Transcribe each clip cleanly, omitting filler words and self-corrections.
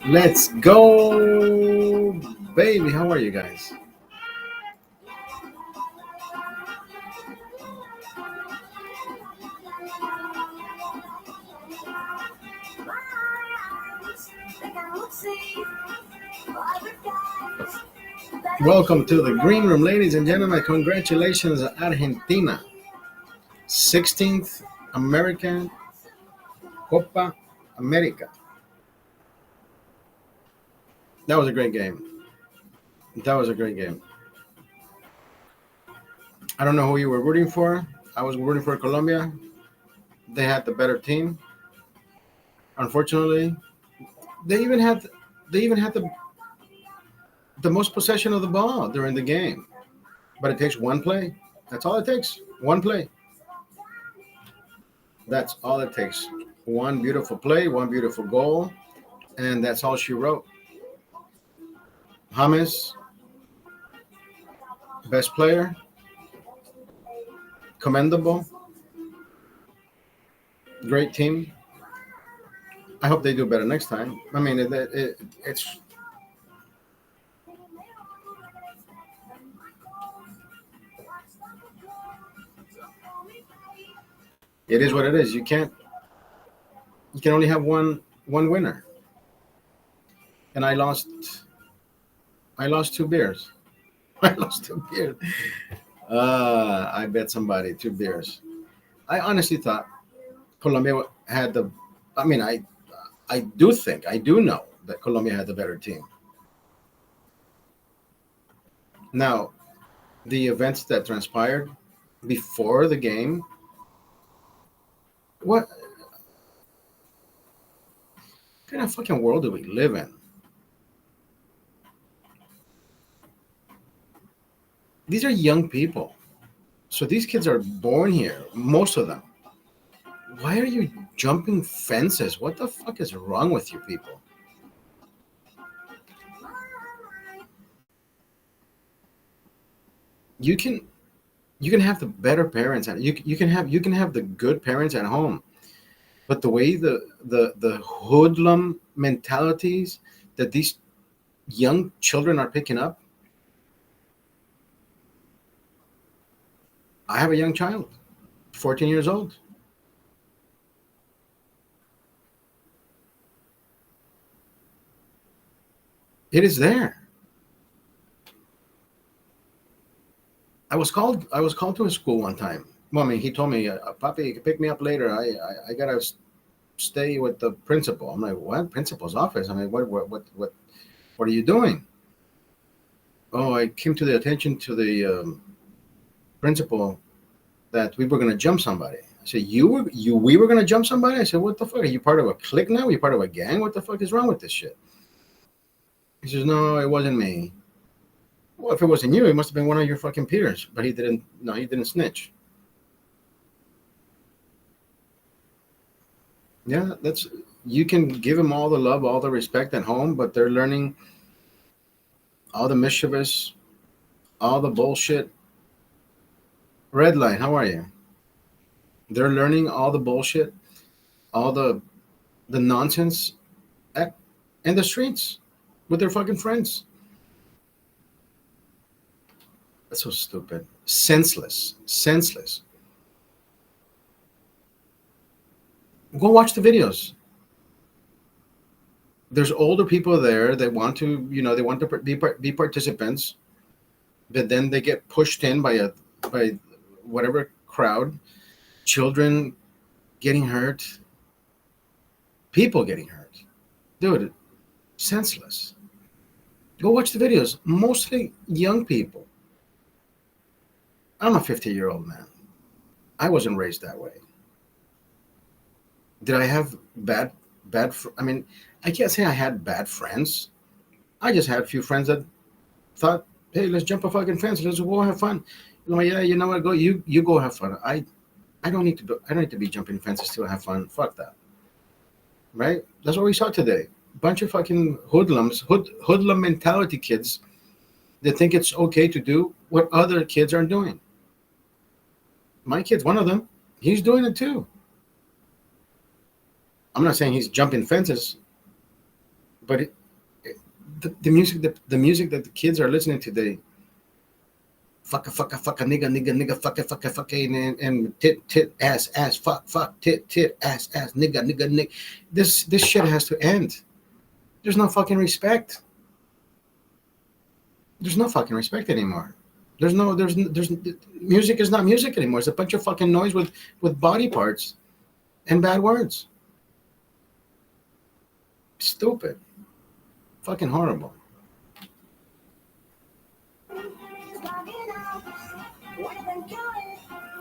Let's go, baby. How are you guys? Welcome to the green room, ladies and gentlemen. Congratulations, Argentina. 16th American Copa America. That was a great game. That was a great game. I don't know who you were rooting for. I was rooting for Colombia. They had the better team. Unfortunately, they even had they even had the most possession of the ball during the game. But it takes one play. That's all it takes. One play. That's all it takes. One beautiful play, one beautiful goal, and that's all she wrote. James, best player, commendable, great team. I hope they do better next time. I mean, it is what it is. You can only have one winner. And I lost two beers. I lost two beers. I bet somebody two beers. I honestly thought Colombia had the. I mean, I do know that Colombia had the better team. Now, the events that transpired before the game, what kind of fucking world do we live in? These are young people. So these kids are born here, most of them. Why are you jumping fences? What the fuck is wrong with you people? You can you can have the better parents and you can have the good parents at home. But the way the hoodlum mentalities that these young children are picking up. I have a young child, 14 years old. It is there. I was called to his school one time. Well, I mean, he told me, "Papi, pick me up later. I gotta stay with the principal." I'm like, "What? Principal's office? I mean, what are you doing?" Oh, I came to the attention to the principal that we were gonna jump somebody. I said, we were gonna jump somebody. I said, "What the fuck? Are you part of a clique now? Are you part of a gang? What the fuck is wrong with this shit?" He says, "No, it wasn't me." Well, if it wasn't you, it must have been one of your fucking peers. But he didn't. No, he didn't snitch. Yeah, that's you can give them all the love, all the respect at home, but they're learning all the mischievous, all the bullshit. Red light, how are you? They're learning all the bullshit, all the nonsense at, in the streets with their fucking friends. That's so stupid, senseless, senseless. Go watch the videos. There's older people there that want to, they want to be participants, but then they get pushed in by whatever crowd. Children getting hurt, people getting hurt. Dude, senseless. Go watch the videos. Mostly young people. I'm a 50-year-old man. I wasn't raised that way. Did I have I mean, I can't say I had bad friends. I just had a few friends that thought, "Hey, let's jump a fucking fence. Let's go have fun." Yeah, you know what? Go, you go have fun. I don't need to be jumping fences to have fun. Fuck that. Right? That's what we saw today. Bunch of fucking hoodlum mentality kids that think it's okay to do what other kids are doing. My kid's one of them. He's doing it too. I'm not saying he's jumping fences, But the music, the music that the kids are listening to, they fuck a nigga fuck and tit ass fuck tit ass nigga. This shit has to end. There's no fucking respect. There's no fucking respect anymore. There's music is not music anymore. It's a bunch of fucking noise with body parts and bad words. Stupid. Fucking horrible.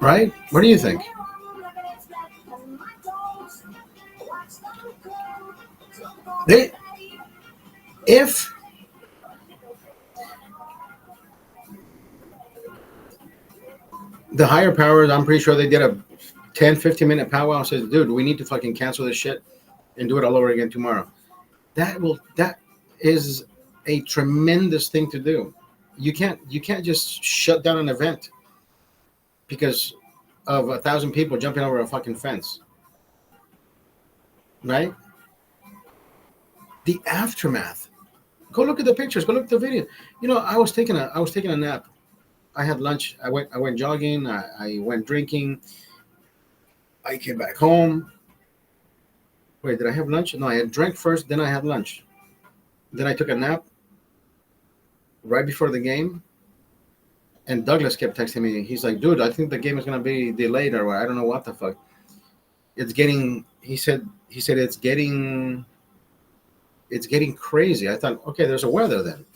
Right? What do you think? If the higher powers, I'm pretty sure they did a 10-15 minute powwow and says, dude, we need to fucking cancel this shit and do it all over again tomorrow. That is a tremendous thing to do. You can't just shut down an event because of 1,000 people jumping over a fucking fence. Right? The aftermath. Go look at the pictures. Go look at the video. You know, I was taking a nap. I had lunch. I went jogging. I went drinking. I came back home. Wait, did I have lunch? No, I had drank first, then I had lunch. Then I took a nap right before the game. And Douglas kept texting me. He's like, dude, I think the game is going to be delayed or I don't know what the fuck. It's getting, he said it's getting crazy. I thought, okay, there's a weather then.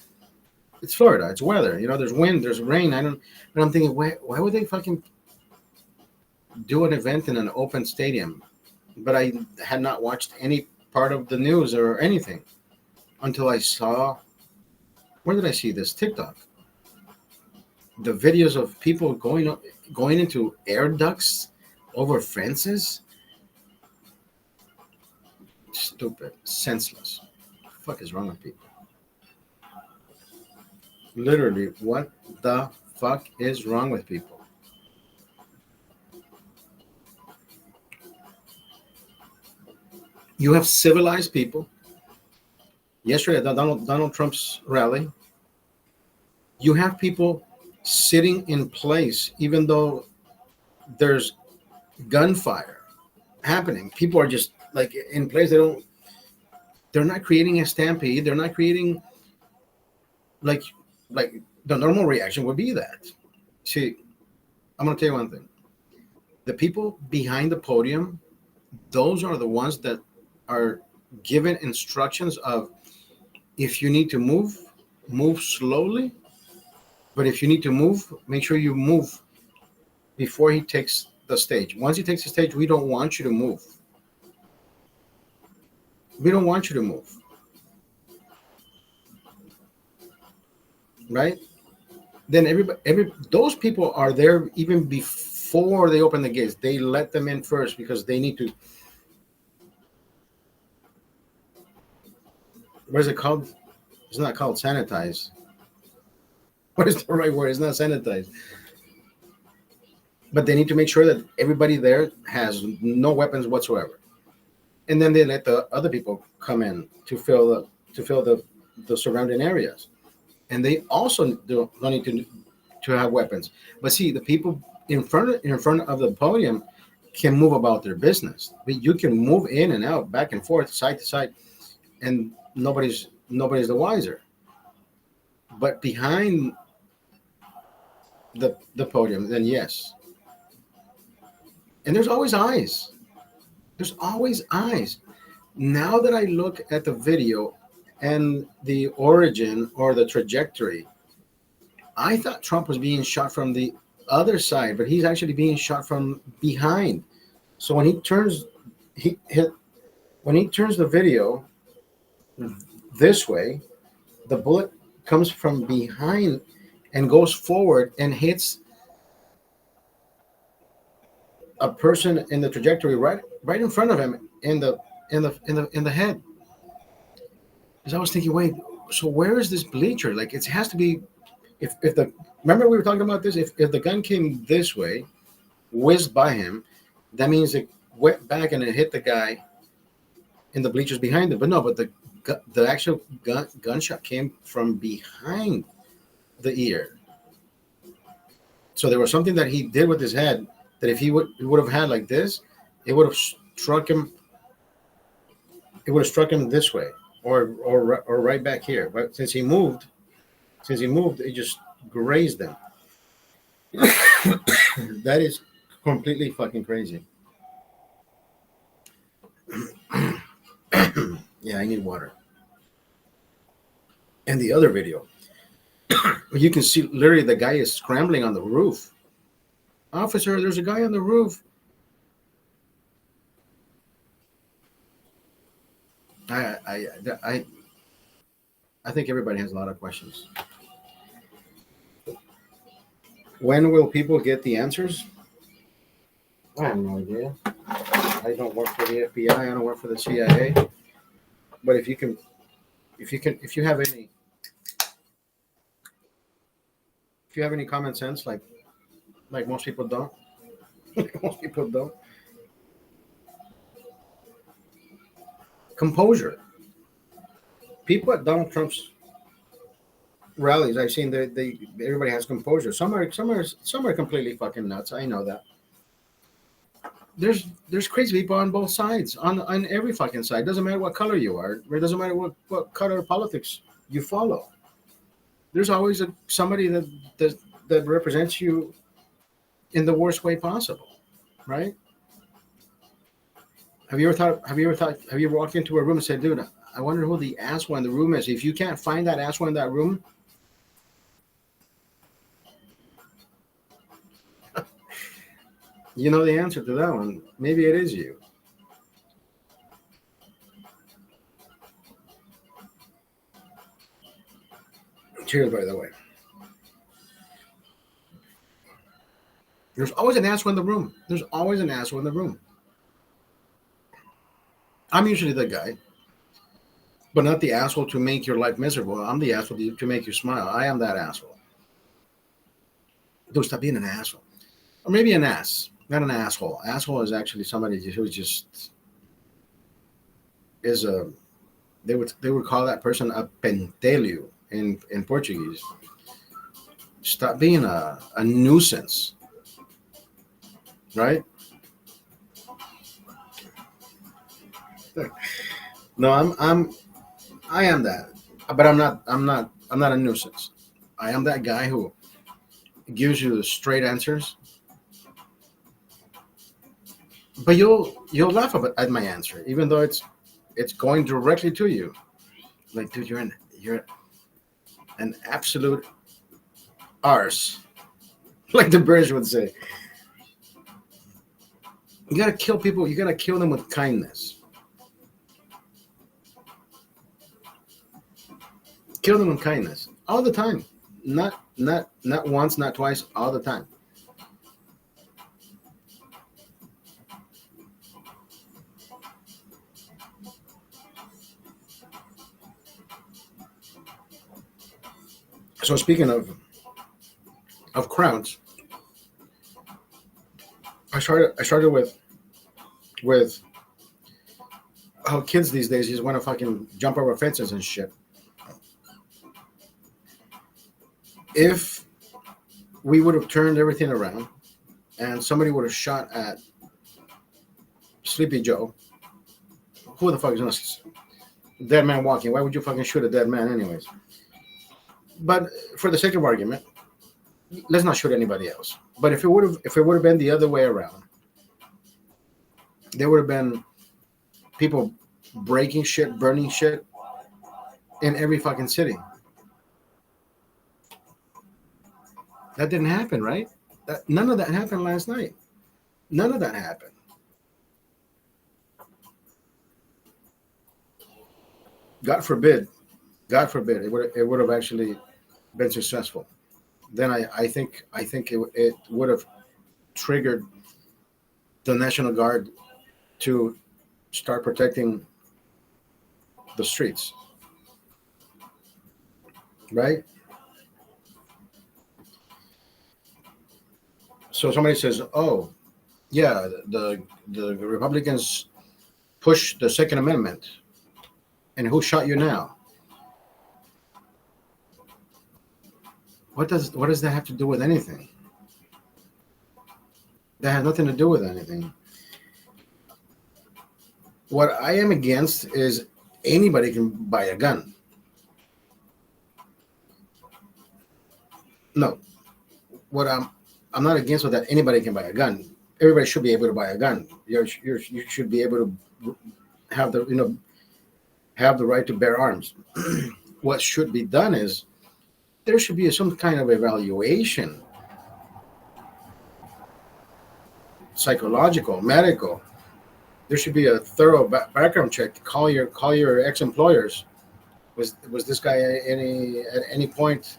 It's Florida. It's weather. You know, there's wind, there's rain. But I'm thinking, why would they fucking do an event in an open stadium? But I had not watched any part of the news or anything until I saw, where did I see this? TikTok. The videos of people going into air ducts over fences. Stupid. Senseless. What the fuck is wrong with people? Literally, what the fuck is wrong with people? You have civilized people. Yesterday at Donald Trump's rally, you have people sitting in place even though there's gunfire happening. People are just like in place. They're not creating a stampede. They're not creating like the normal reaction would be that. See, I'm going to tell you one thing. The people behind the podium, those are the ones that are given instructions of, if you need to move slowly. But if you need to move, make sure you move before he takes the stage. Once he takes the stage, we don't want you to move. We don't want you to move. Right? Then those people are there even before they open the gates. They let them in first because they need to. What is it called? It's not called sanitize. What is the right word? It's not sanitize. But they need to make sure that everybody there has no weapons whatsoever. And then they let the other people come in to fill the surrounding areas. And they also don't need to have weapons. But see, the people in front of the podium can move about their business. But you can move in and out, back and forth, side to side, and nobody's the wiser. But behind the podium, then yes. And there's always eyes. There's always eyes. Now that I look at the video and the origin or the trajectory, I thought Trump was being shot from the other side, but he's actually being shot from behind. So when he turns the video this way, the bullet comes from behind and goes forward and hits a person in the trajectory right in front of him in the head. Because I was thinking, wait, so where is this bleacher? Like, it has to be, if the, remember we were talking about this, if the gun came this way, whizzed by him, that means it went back and it hit the guy in the bleachers behind him. But no, but the the actual gunshot came from behind the ear. So there was something that he did with his head that if he would have had like this, it would have struck him. It would have struck him this way, or right back here. But since he moved, it just grazed him. That is completely fucking crazy. Yeah, I need water. And the other video, you can see literally the guy is scrambling on the roof. Officer, there's a guy on the roof. I think everybody has a lot of questions. When will people get the answers? I have no idea. I don't work for the FBI. I don't work for the CIA. But if you have any common sense, like most people don't, most people don't. Composure. People at Donald Trump's rallies, I've seen everybody has composure. Some are completely fucking nuts. I know that. There's crazy people on both sides, on every fucking side. Doesn't matter what color you are. It doesn't matter what color of politics you follow. There's always somebody that represents you in the worst way possible, right? Have you ever walked into a room and said, dude, I wonder who the asshole in the room is? If you can't find that asshole in that room, you know the answer to that one. Maybe it is you. Cheers, by the way. There's always an asshole in the room. There's always an asshole in the room. I'm usually the guy, but not the asshole to make your life miserable. I'm the asshole to make you smile. I am that asshole. Dude, stop being an asshole. Or maybe an ass, not an asshole. Asshole is actually somebody who just is a. They would call that person a pentelho in Portuguese. Stop being a nuisance, right? No, I am that, but I'm not a nuisance. I am that guy who gives you the straight answers, but you'll laugh at my answer, even though it's going directly to you. Like, dude, you're an absolute arse, like the British would say. You gotta kill people. You gotta kill them with kindness. Kill them with kindness all the time. Not once, not twice, all the time. So speaking of crowds, I started with how kids these days just want to fucking jump over fences and shit. If we would have turned everything around and somebody would have shot at Sleepy Joe, who the fuck is this dead man walking? Why would you fucking shoot a dead man anyways? But for the sake of argument, let's not shoot anybody else. But if it would have been the other way around, there would have been people breaking shit, burning shit in every fucking city. That didn't happen, right? None of that happened last night. None of that happened. God forbid, it would have actually been successful. Then I think it would have triggered the National Guard to start protecting the streets, right? So somebody says, "Oh, yeah, the Republicans push the Second Amendment, And who shot you now? What does that have to do with anything? That has nothing to do with anything. What I am against is anybody can buy a gun. No, what I'm not against with that anybody can buy a gun. Everybody should be able to buy a gun. You should be able to have the right to bear arms. What should be done is there should be some kind of evaluation, psychological, medical. There should be a thorough background check. Call your ex-employers. Was this guy at any point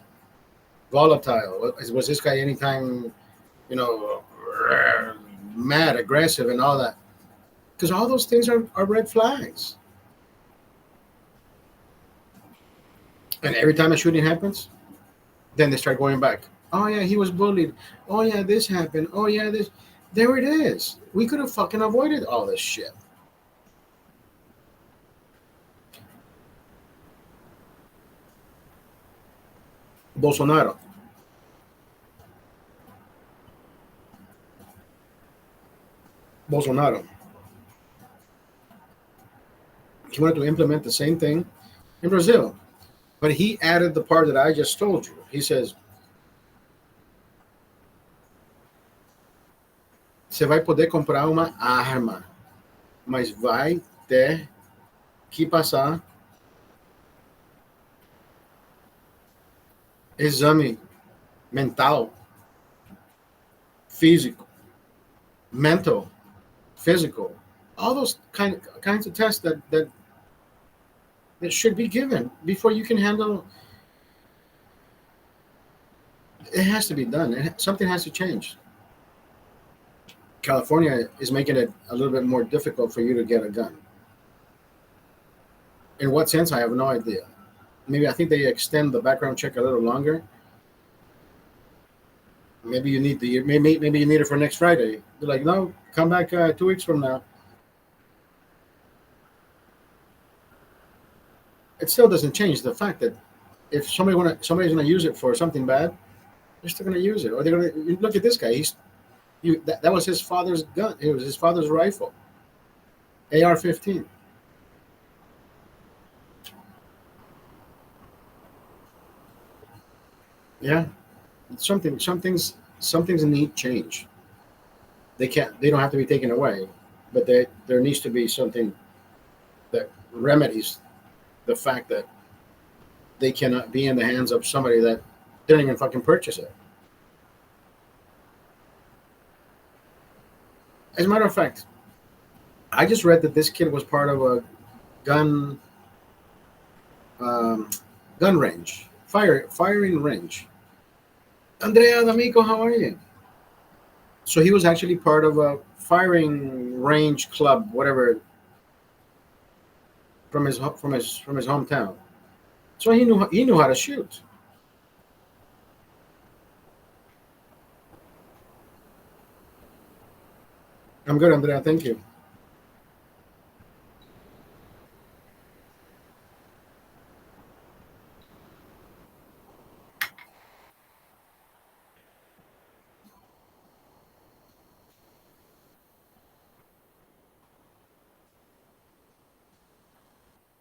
volatile? Was this guy anytime, you know, mad, aggressive, and all that? Because all those things are red flags. And every time a shooting happens, then they start going back. Oh yeah, he was bullied. Oh yeah, this happened. Oh yeah, this. There it is. We could have fucking avoided all this shit. Bolsonaro. He wanted to implement the same thing in Brazil, but he added the part that I just told you. He says, você vai poder comprar uma arma, mas vai ter que passar exame mental, físico, mental, physical, all those kinds of tests that should be given before you can handle. It has to be done. Something has to change. California is making it a little bit more difficult for you to get a gun. In what sense? I have no idea. Maybe I think they extend the background check a little longer. Maybe you need maybe you need it for next Friday. They're like, no, come back 2 weeks from now. It still doesn't change the fact that if somebody's going to use it for something bad, they're still going to use it. Or they're going to look at this guy. That was his father's gun. It was his father's rifle, AR-15. Yeah, some things need change. They don't have to be taken away, but there needs to be something that remedies the fact that they cannot be in the hands of somebody that didn't even fucking purchase it. As a matter of fact, I just read that this kid was part of a gun range, firing range. Andrea D'Amico, how are you? So he was actually part of a firing range club, whatever, from his hometown. So he knew how to shoot. I'm good, Andrea. Thank you.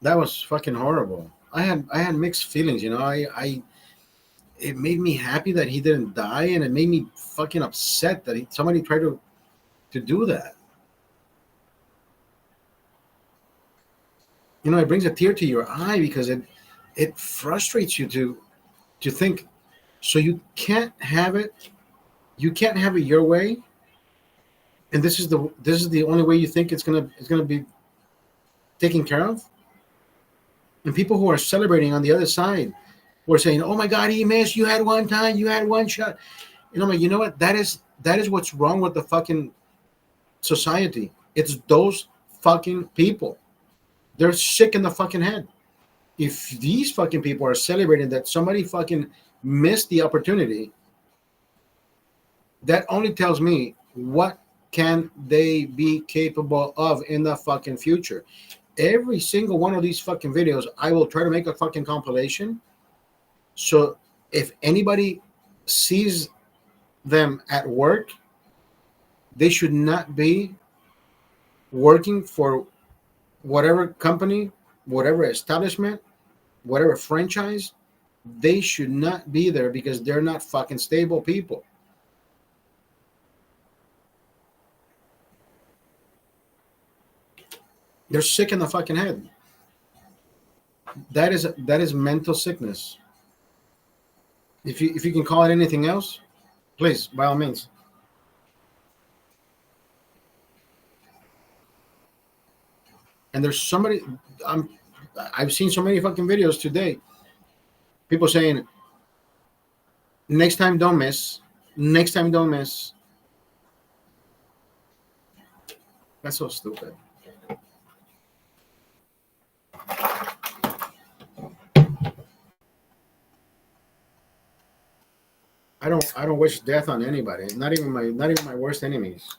That was fucking horrible. I had mixed feelings, you know. I it made me happy that he didn't die, and it made me fucking upset that somebody tried to do that. You know, it brings a tear to your eye because it frustrates you to think. So you can't have it. You can't have it your way, and this is the only way you think it's gonna be taken care of. And people who are celebrating on the other side who are saying, "Oh my God, he missed. You had one time. You had one shot." And I'm like, you know what? That is what's wrong with the fucking society. It's those fucking people. They're sick in the fucking head. If these fucking people are celebrating that somebody fucking missed the opportunity, that only tells me what can they be capable of in the fucking future. every single one of these fucking videos, I will try to make a fucking compilation. So if anybody sees them at work, they should not be working for whatever company, whatever establishment, whatever franchise. They should not be there because they're not fucking stable people. They're sick in the fucking head. That is mental sickness. If you can call it anything else, please, by all means. And there's somebody, I've seen so many fucking videos today. People saying, next time don't miss. Next time don't miss. That's so stupid. I don't wish death on anybody. Not even my worst enemies.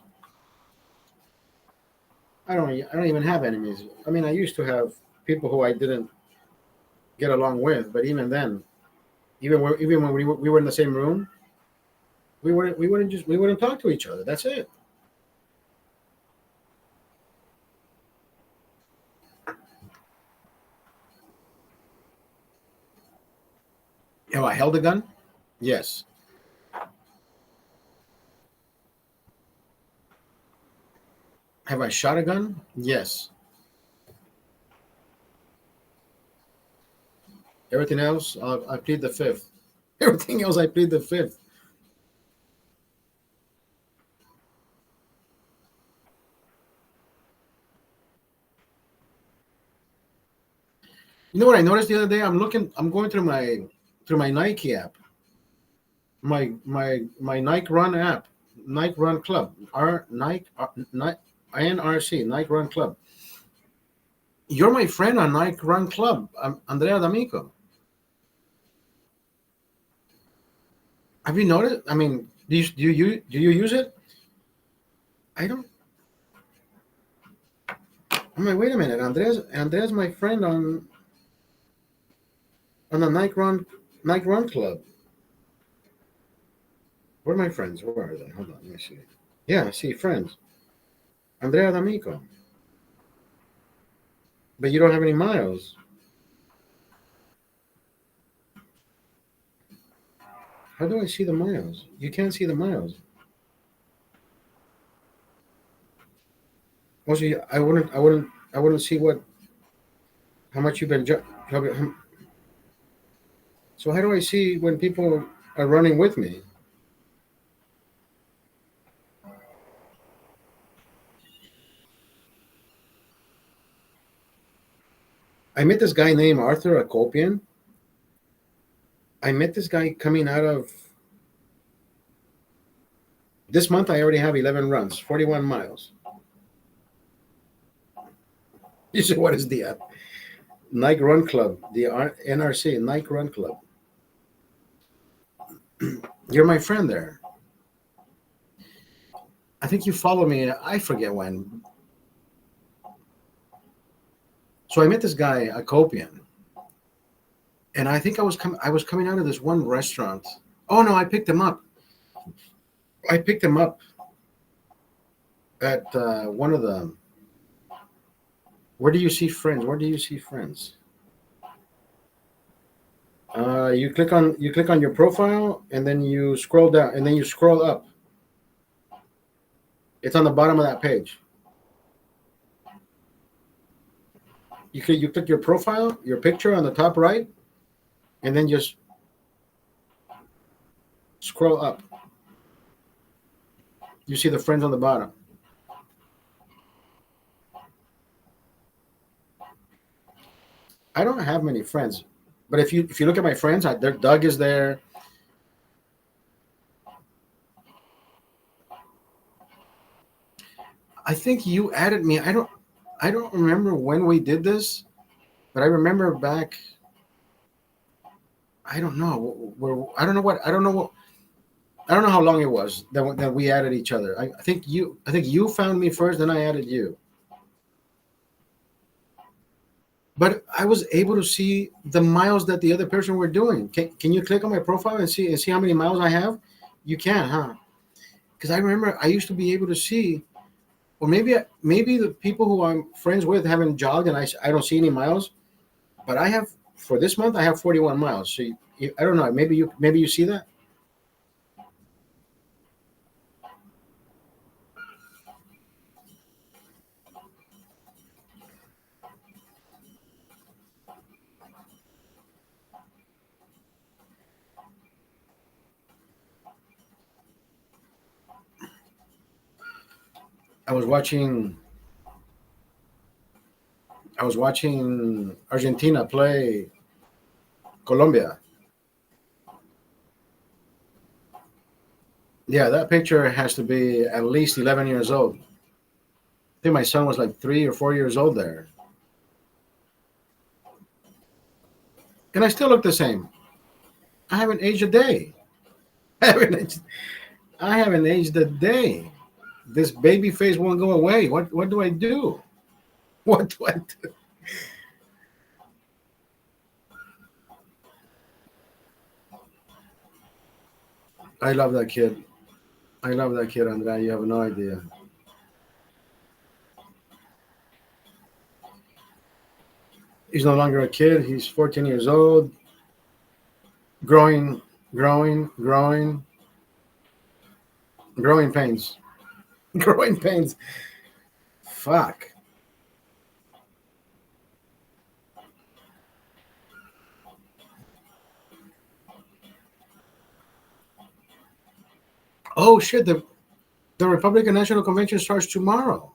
I don't even have enemies. I mean, I used to have people who I didn't get along with, but even then, even when we were in the same room, we wouldn't talk to each other. That's it. Have I held a gun? Yes. Have I shot a gun? Yes. Everything else, I plead the fifth. Everything else, I plead the fifth. You know what I noticed the other day? I'm going through my Nike app, my Nike Run app, Nike Run Club, NRC, Nike Run Club. You're my friend on Nike Run Club, Andrea D'Amico. Have you noticed? I mean, do you use it? I don't. I'm like, wait a minute, Andrea's my friend on the Nike Run Club. Where are my friends? Where are they? Hold on, let me see. Yeah, I see friends. Andrea D'Amico. But you don't have any miles. How do I see the miles? You can't see the miles. Also, I wouldn't see how much you've been. So how do I see when people are running with me? I met this guy named Arthur Akopian. I met this guy coming out of this month. I already have 11 runs, 41 miles. You say, what is the app? Nike Run Club, the NRC, Nike Run Club. You're my friend there. I think you follow me. I forget when. So I met this guy, Akopian, and I think I was coming out of this one restaurant. Oh no, I picked him up. I picked him up at one of the. Where do you see friends? Where do you see friends? You click on your profile, and then you scroll down, and then you scroll up. It's on the bottom of that page. You click your profile, your picture on the top right, and then just scroll up. You see the friends on the bottom. I don't have many friends, but if you look at my friends, Doug is there. I think you added me. I don't remember when we did this, but I remember back. I don't know. I don't know what. I don't know how long it was that we added each other. I think you found me first, then I added you. but I was able to see the miles that the other person were doing. Can you click on my profile and see how many miles I have? You can, huh? Because I remember I used to be able to see, or maybe the people who I'm friends with haven't jogged and I don't see any miles, but I have for this month I have 41 miles. So I don't know. Maybe you see that. I was watching I was watching Argentina play Colombia. Yeah, that picture has to be at least 11 years old. I think my son was like 3 or 4 years old there, and I still look the same. I haven't aged a day. I haven't aged, I haven't aged a day. This baby face won't go away. What do I do? What do I do? I love that kid. I love that kid, Andrea. You have no idea. He's no longer a kid. He's 14 years old, growing, growing, growing pains, growing pains. Fuck. Oh shit. The Republican National Convention starts tomorrow.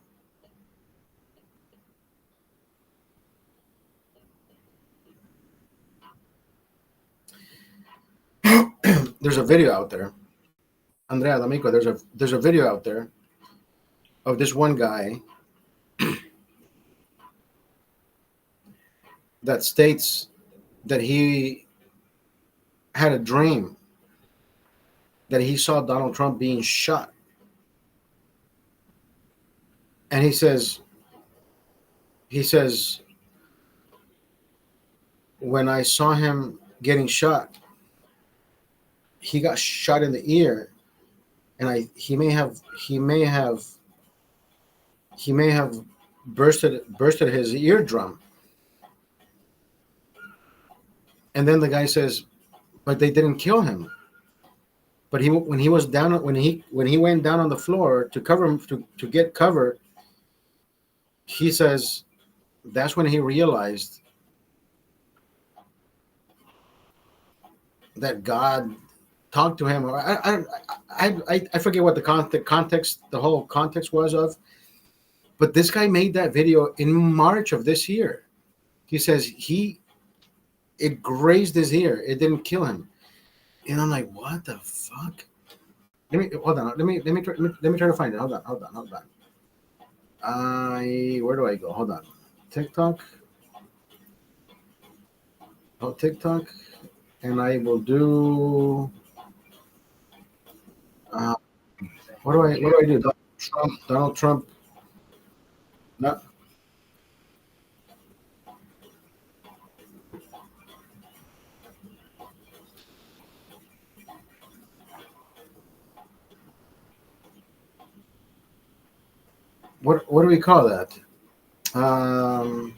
There's a video out there, Andrea D'Amico. There's a video out there of this one guy that states that he had a dream that he saw Donald Trump being shot, and he says when I saw him getting shot, he got shot in the ear, and I he may have bursted his eardrum. And then the guy says, but they didn't kill him. But he when he was down when he went down on the floor to cover him to get cover, he says that's when he realized that God talked to him. I forget what the whole context was of. But this guy made that video in March of this year. He says it grazed his ear. It didn't kill him. And I'm like, what the fuck? Let me hold on. Let me try to find it. Hold on. Where do I go? Hold on. TikTok. Oh, TikTok, and I will do. Uh, what do I do? Donald Trump. No, what do we call that? Um,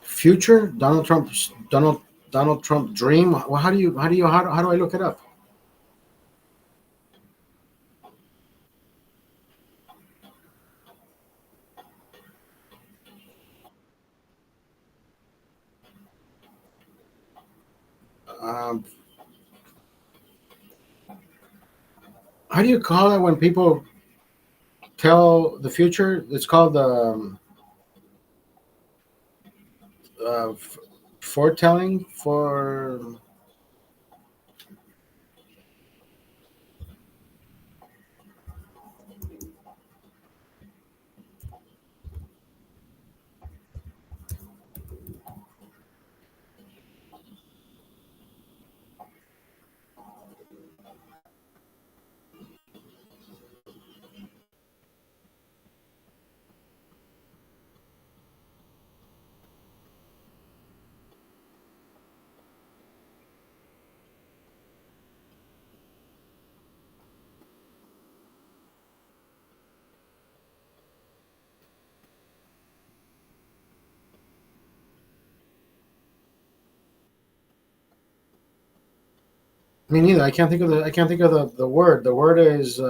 Future Donald Trump dream. Well, how do I look it up? Um, how do you call it when people tell the future? It's called uh, foretelling for. Me neither. I can't think of the word. The word is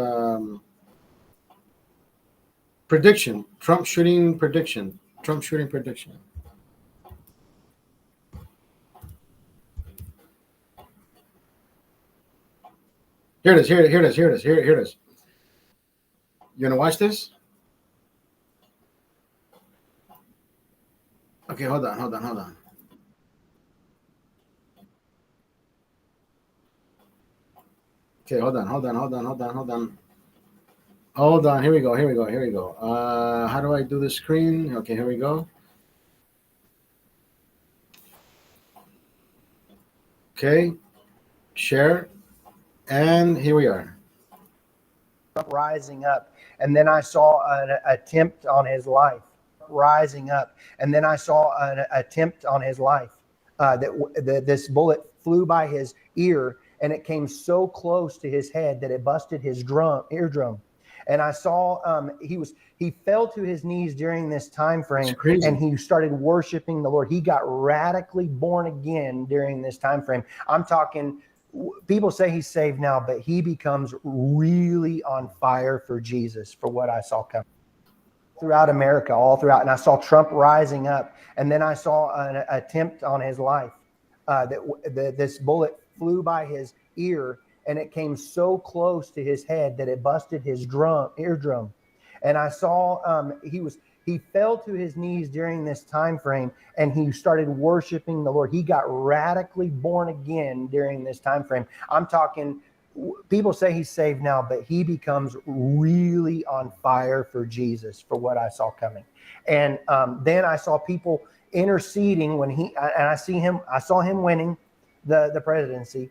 prediction. Trump shooting prediction. Trump shooting prediction. Here it is. Here it is. Here it is. Here it is. You want to watch this? Okay, hold on. Okay, hold on. Hold on. Here we go. How do I do the screen? Okay, here we go. Okay, share, and here we are. Rising up, and then I saw an attempt on his life. Rising up, and then I saw an attempt on his life. This bullet flew by his ear, and it came so close to his head that it busted his eardrum. And I saw he fell to his knees during this time frame, and he started worshiping the Lord. He got radically born again during this time frame. I'm talking. People say he's saved now, but he becomes really on fire for Jesus, for what I saw coming throughout America, all throughout. And I saw Trump rising up, and then I saw an attempt on his life. This bullet flew by his ear, and it came so close to his head that it busted his eardrum. And I saw he fell to his knees during this time frame, and he started worshiping the Lord. He got radically born again during this time frame. I'm talking. People say he's saved now, but he becomes really on fire for Jesus, for what I saw coming. And then I saw people interceding when I saw him winning the presidency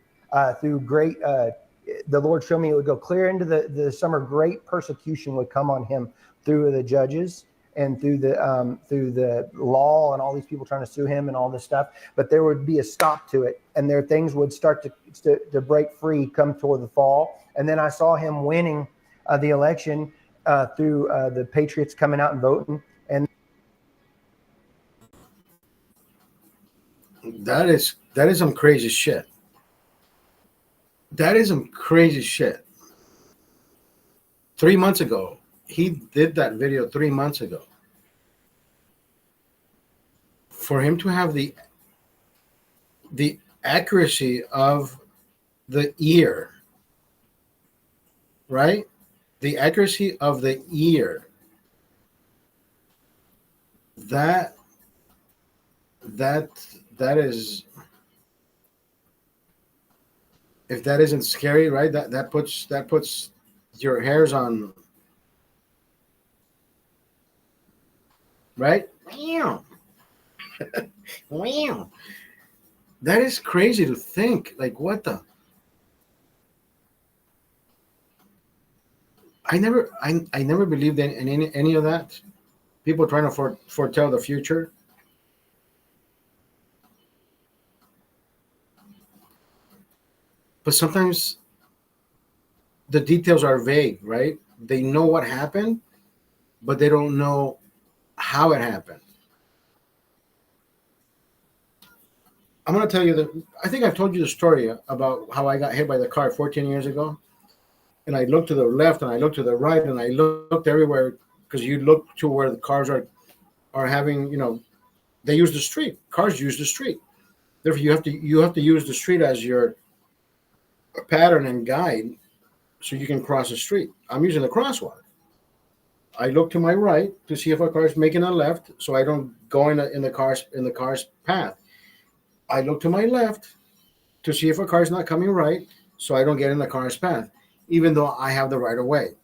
through great. The Lord showed me it would go clear into the summer. Great persecution would come on him through the judges and through the law and all these people trying to sue him and all this stuff. But there would be a stop to it, and there things would start to break free come toward the fall. And then I saw him winning the election through the Patriots coming out and voting. And that is some crazy shit. That is some crazy shit. 3 months ago, he did that video 3 months ago. For him to have the accuracy of the ear, right? The accuracy of the ear. That is, if that isn't scary, right? That puts your hairs on, right? Wow. Wow. That is crazy to think. Like, what the? I never believed in any of that. People trying to foretell the future. But sometimes the details are vague, right? They know what happened, but they don't know how it happened. I'm going to tell you that I think I've told you the story about how I got hit by the car 14 years ago. And I looked to the left and I looked to the right and I looked everywhere, because you look to where the cars are having, they use the street. Cars use the street. Therefore, you have to use the street as your pattern and guide so you can cross the street. I'm using the crosswalk. I look to my right to see if a car is making a left, so I don't go in the car's path. I look to my left to see if a car is not coming right, so I don't get in the car's path, even though I have the right of way.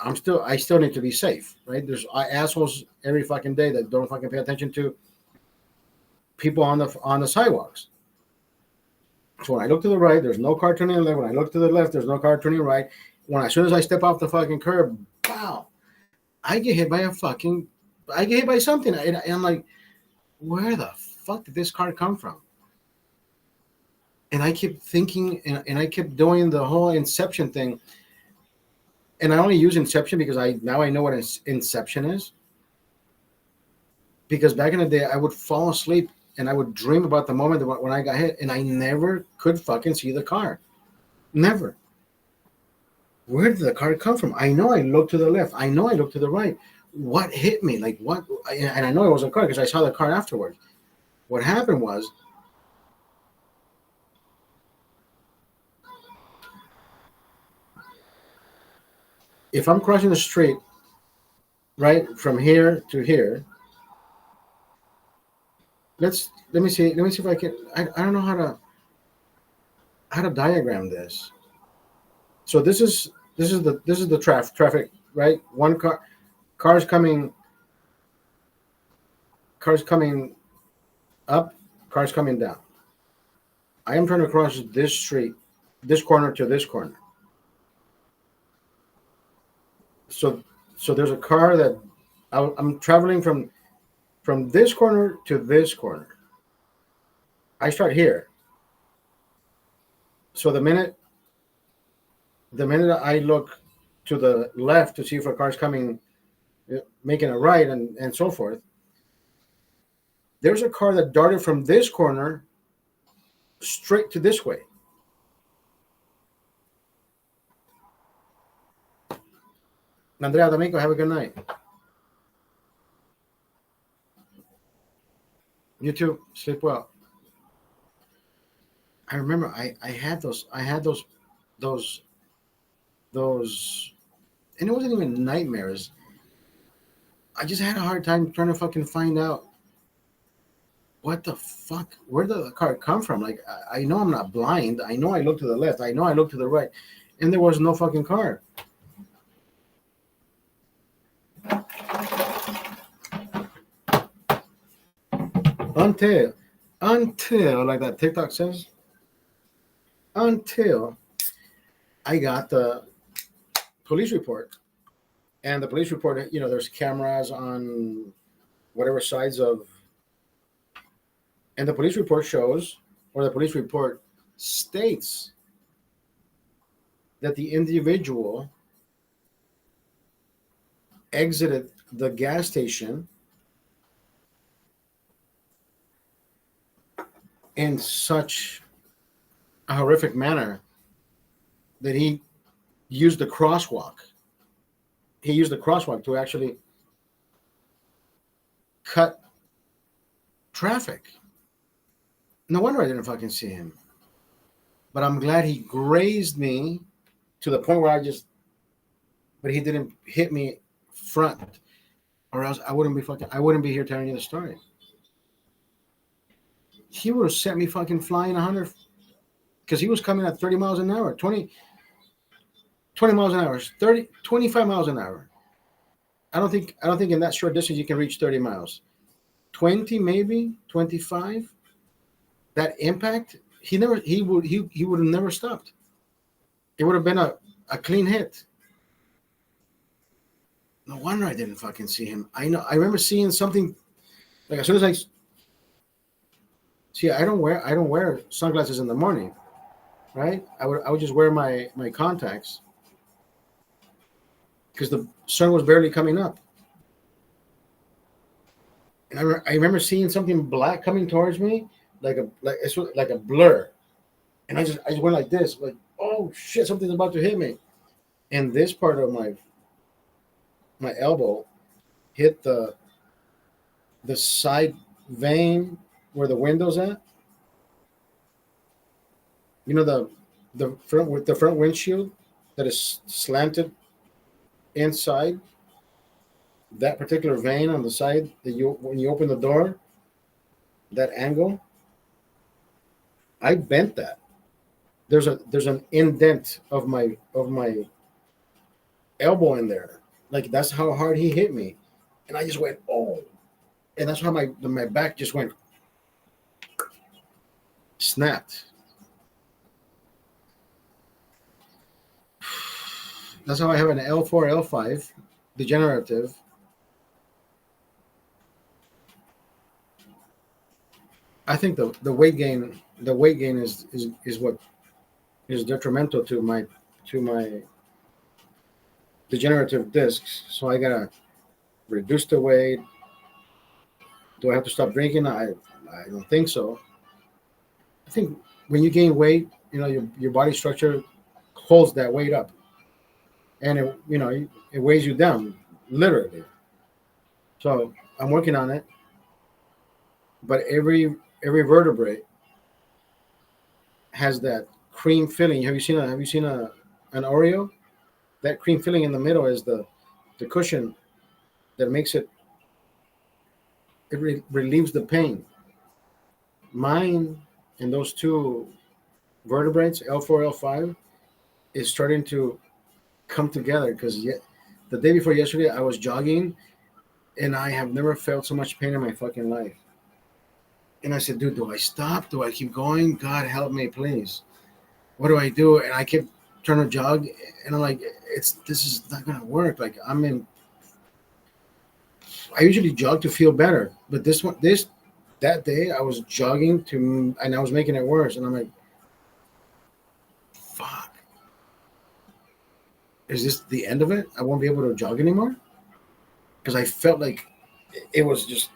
I still need to be safe, right? There's assholes every fucking day that don't fucking pay attention to people on the sidewalks. So when I look to the right, there's no car turning left. When I look to the left, there's no car turning right. As soon as I step off the fucking curb, wow, I get hit by something. And I'm like, where the fuck did this car come from? And I kept thinking, and I kept doing the whole Inception thing. And I only use Inception because I know what Inception is. Because back in the day, I would fall asleep and I would dream about the moment when I got hit, and I never could fucking see the car. Never. Where did the car come from? I know I looked to the left. I know I looked to the right. What hit me? Like what? And I know it was a car because I saw the car afterwards. What happened was, if I'm crossing the street, right from here to here, let me see if I can. I don't know how to diagram this. So this is the traffic, right? One cars coming cars coming up, cars coming down. I am trying to cross this street, this corner to this corner. So there's a car that I'm traveling from this corner to this corner. I start here. So the minute I look to the left to see if a car's coming, making a right and so forth, there's a car that darted from this corner straight to this way. Andrea D'Amico, have a good night. You too. Sleep well. I remember I had those, and it wasn't even nightmares. I just had a hard time trying to fucking find out what the fuck, where did the car come from? Like, I know I'm not blind. I know I looked to the left. I know I looked to the right, and there was no fucking car. Until, like that TikTok says, until I got the police report. And the police report, there's cameras on whatever sides of, and the police report shows, or the police report states that the individual exited the gas station in such a horrific manner that he used the crosswalk. He used the crosswalk to actually cut traffic. No wonder I didn't fucking see him. But I'm glad he grazed me to the point where but he didn't hit me front, or else I wouldn't be here telling you the story. He would have sent me fucking flying 100, because he was coming at 30 miles an hour, 20 miles an hour, 30, 25 miles an hour. I don't think in that short distance you can reach 30 miles. 20, maybe 25. That impact, he would have never stopped. It would have been a clean hit. No wonder I didn't fucking see him. I remember seeing something, like, as soon as I see, I don't wear sunglasses in the morning, right? I would just wear my contacts because the sun was barely coming up. And I remember seeing something black coming towards me, like a blur, and I just went like this, like, oh shit, something's about to hit me, and this part of my elbow hit the side vein where the window's at. The front windshield that is slanted inside. That particular vein on the side when you open the door, that angle, I bent that. There's an indent of my elbow in there. Like, that's how hard he hit me, and I just went, oh, and that's how my back just went, snapped. That's how I have an L4, L5 degenerative. I think the weight gain is what is detrimental to my degenerative discs. So I gotta reduce the weight. Do I have to stop drinking? I don't think so. I think when you gain weight, your body structure holds that weight up, and it weighs you down, literally. So I'm working on it, but every vertebrae has that cream filling. Have you seen an Oreo? That cream filling in the middle is the cushion that makes it relieves the pain. Mine and those two vertebrates, L4, L5, is starting to come together because the day before yesterday I was jogging and I have never felt so much pain in my fucking life. And I said, dude, do I stop? Do I keep going? God help me, please. What do I do? And I kept trying to jog, and I'm like, this is not gonna work. Like I usually jog to feel better, but that day I was jogging and I was making it worse. And I'm like, fuck, is this the end of it? I won't be able to jog anymore because I felt like it was just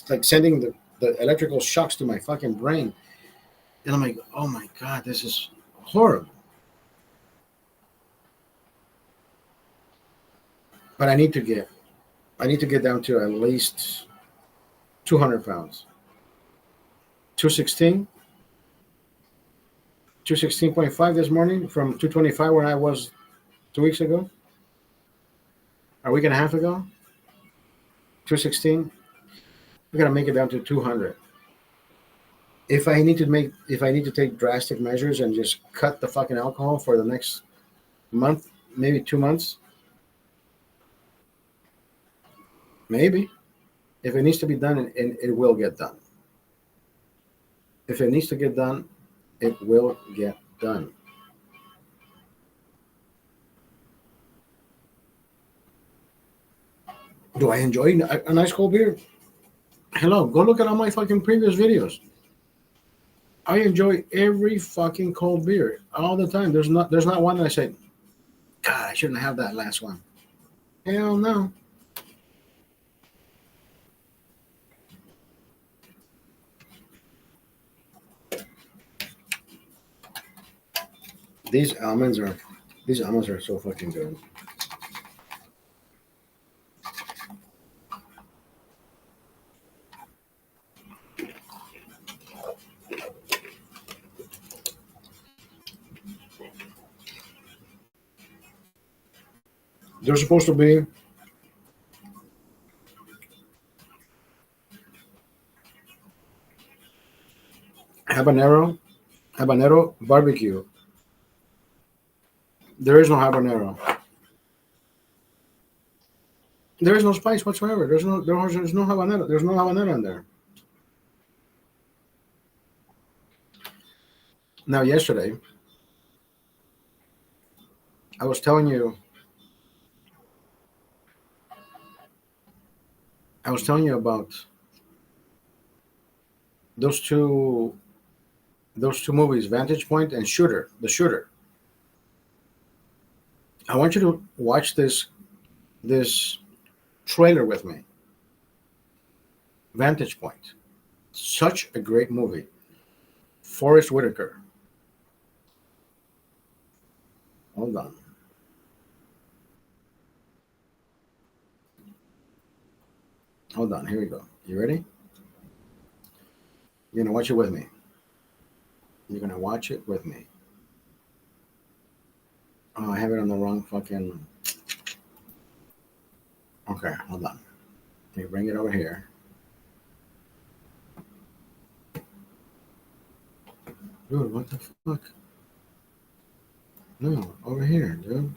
like sending the electrical shocks to my fucking brain. And I'm like, oh my God, this is horrible. But I need to get down to at least 200 pounds. 216, 216.5 this morning from 225 where I was 2 weeks ago, a week and a half ago. 216. We gotta make it down to 200. If I need to take drastic measures and just cut the fucking alcohol for the next month, maybe 2 months, maybe. If it needs to be done, and it will get done. If it needs to get done, it will get done. Do I enjoy a nice cold beer? Hello, go look at all my fucking previous videos. I enjoy every fucking cold beer all the time. There's not one that I say, God, I shouldn't have that last one. Hell no. These almonds are so fucking good. They're supposed to be habanero barbecue. There is no habanero. There is no spice whatsoever. There's no habanero. There's no habanero in there. Now, yesterday, I was telling you about those two movies, Vantage Point and Shooter, The Shooter. I want you to watch this trailer with me. Vantage Point. Such a great movie. Forrest Whitaker. Hold on. Hold on. Here we go. You ready? You're going to watch it with me. You're going to watch it with me. Oh, I have it on the wrong fucking... Okay, hold on. Let me bring it over here. Dude, what the fuck? No, over here, dude.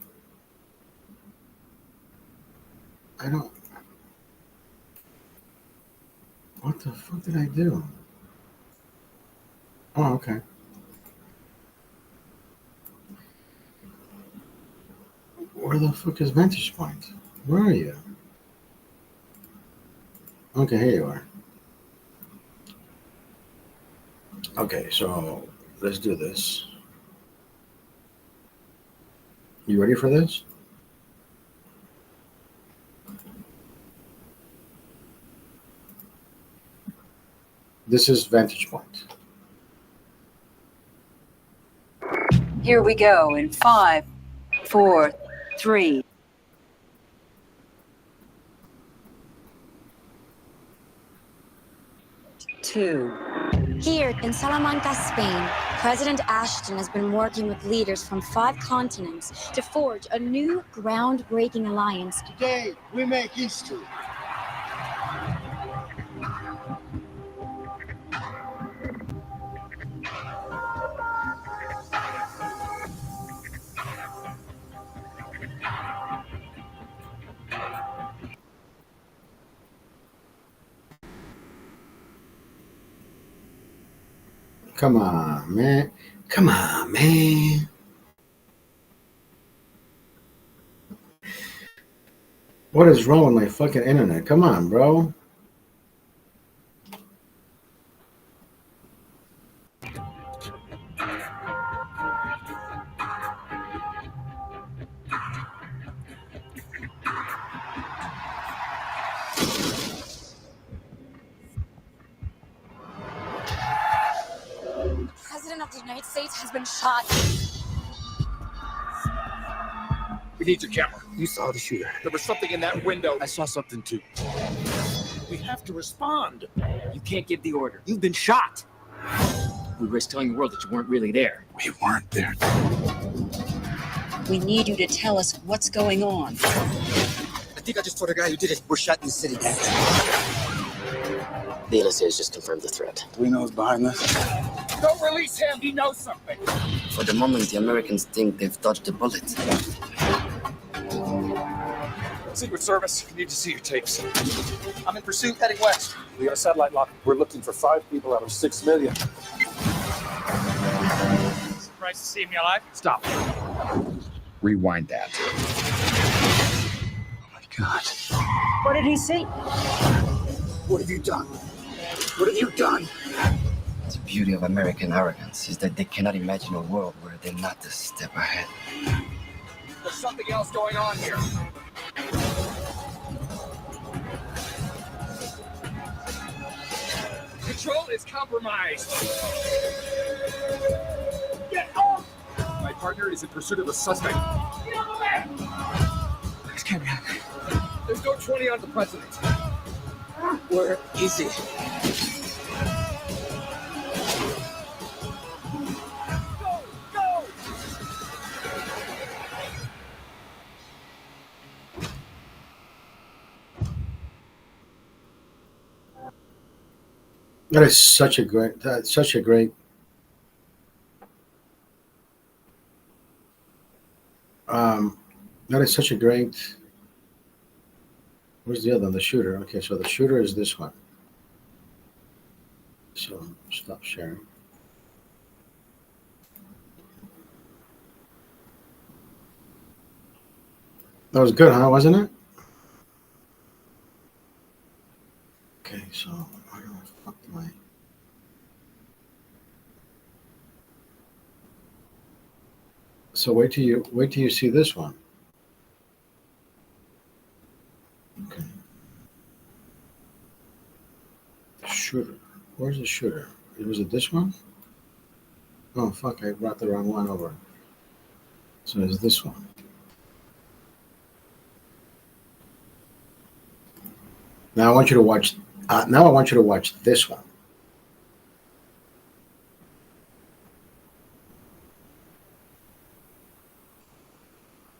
I don't... What the fuck did I do? Oh, okay. Where the fuck is Vantage Point? Where are you? Okay, here you are. Okay, so let's do this. You ready for this? This is Vantage Point. Here we go in 5, 4, 3. Two. Here in Salamanca, Spain, President Ashton has been working with leaders from 5 continents to forge a new groundbreaking alliance. Today, we make history. Come on, man. Come on, man. What is wrong with my fucking internet? Come on, bro. The President of the United States has been shot. We need your camera. You saw the shooter. There was something in that window. I saw something too. We have to respond. You can't give the order. You've been shot. We risk telling the world that you weren't really there. We weren't there. We need you to tell us what's going on. I think I just told the guy who did it. We're shot in the city. The NSA has just confirmed the threat. Do we know who's behind this? Don't release him. He knows something. For the moment, the Americans think they've dodged a bullet. Secret Service, I need to see your tapes. I'm in pursuit heading west. We got a satellite lock. We're looking for 5 people out of 6 million. Surprised to see me alive? Stop. Rewind that. Oh my God. What did he say? What have you done? What have you done? The beauty of American arrogance is that they cannot imagine a world where they're not a step ahead. There's something else going on here. Control is compromised. Get off! My partner is in pursuit of a suspect. Get on the way! This can't be happening. There's no 20 on the president. Where is he? Go! Go! That is such a great. That's such a great. That is such a great. Where's the other one? The shooter. Okay, so the shooter is this one. So stop sharing. That was good, huh? Wasn't it? Okay, so where the fuck am I? So wait till you see this one. Okay. Shooter. Where's the shooter? Was it this one? Oh fuck! I brought the wrong one over. So it's this one. Now I want you to watch. Now I want you to watch this one.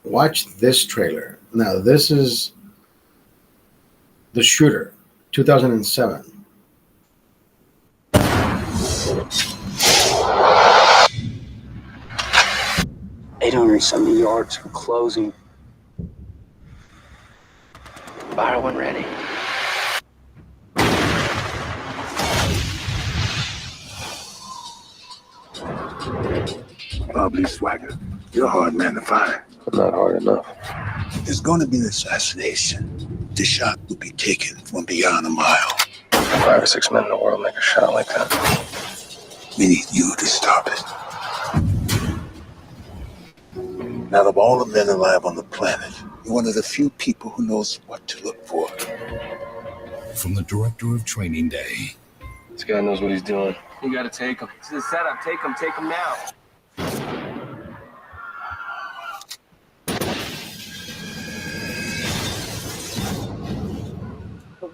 Watch this trailer. Now this is The Shooter, 2007. 870 yards from closing. Fire when ready. Bob Swagger, you're a hard man to find. Not hard enough. There's going to be an assassination. The shot will be taken from beyond a mile. 5 or 6 men in the world make a shot like that. We need you to stop it. Out of all the men alive on the planet, you're one of the few people who knows what to look for. From the director of Training Day. This guy knows what he's doing. You gotta take him. This is a setup. Take him now.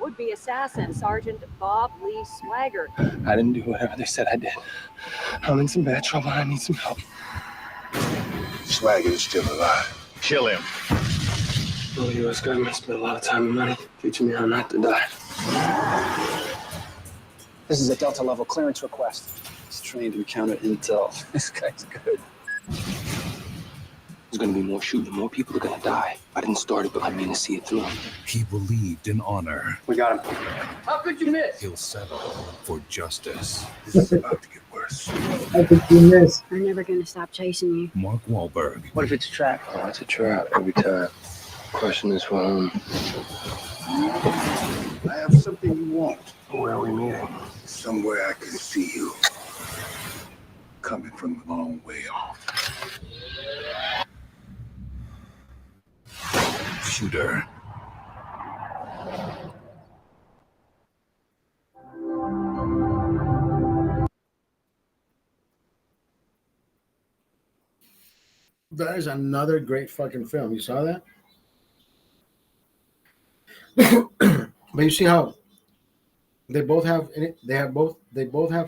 would-be assassin, Sergeant Bob Lee Swagger. I didn't do whatever they said I did. I'm in some bad trouble. I need some help. Swagger is still alive. Kill him. The U.S. government spent a lot of time and money teaching me how not to die. This is a Delta level clearance request. He's trained in counter intel. This guy's good. There's gonna be more shooting. More people are gonna die. I didn't start it, but I mean to see it through. He believed in honor. We got him. How could you miss? He'll settle for justice. This is about to get worse. How could you miss? I'm never gonna stop chasing you. Mark Wahlberg. What if it's a trap? Oh, it's a trap every time. Question is for whom? I have something you want. Where are we meeting? Somewhere I can see you. Coming from a long way off. Shooter. That is another great fucking film. You saw that? But you see how they both have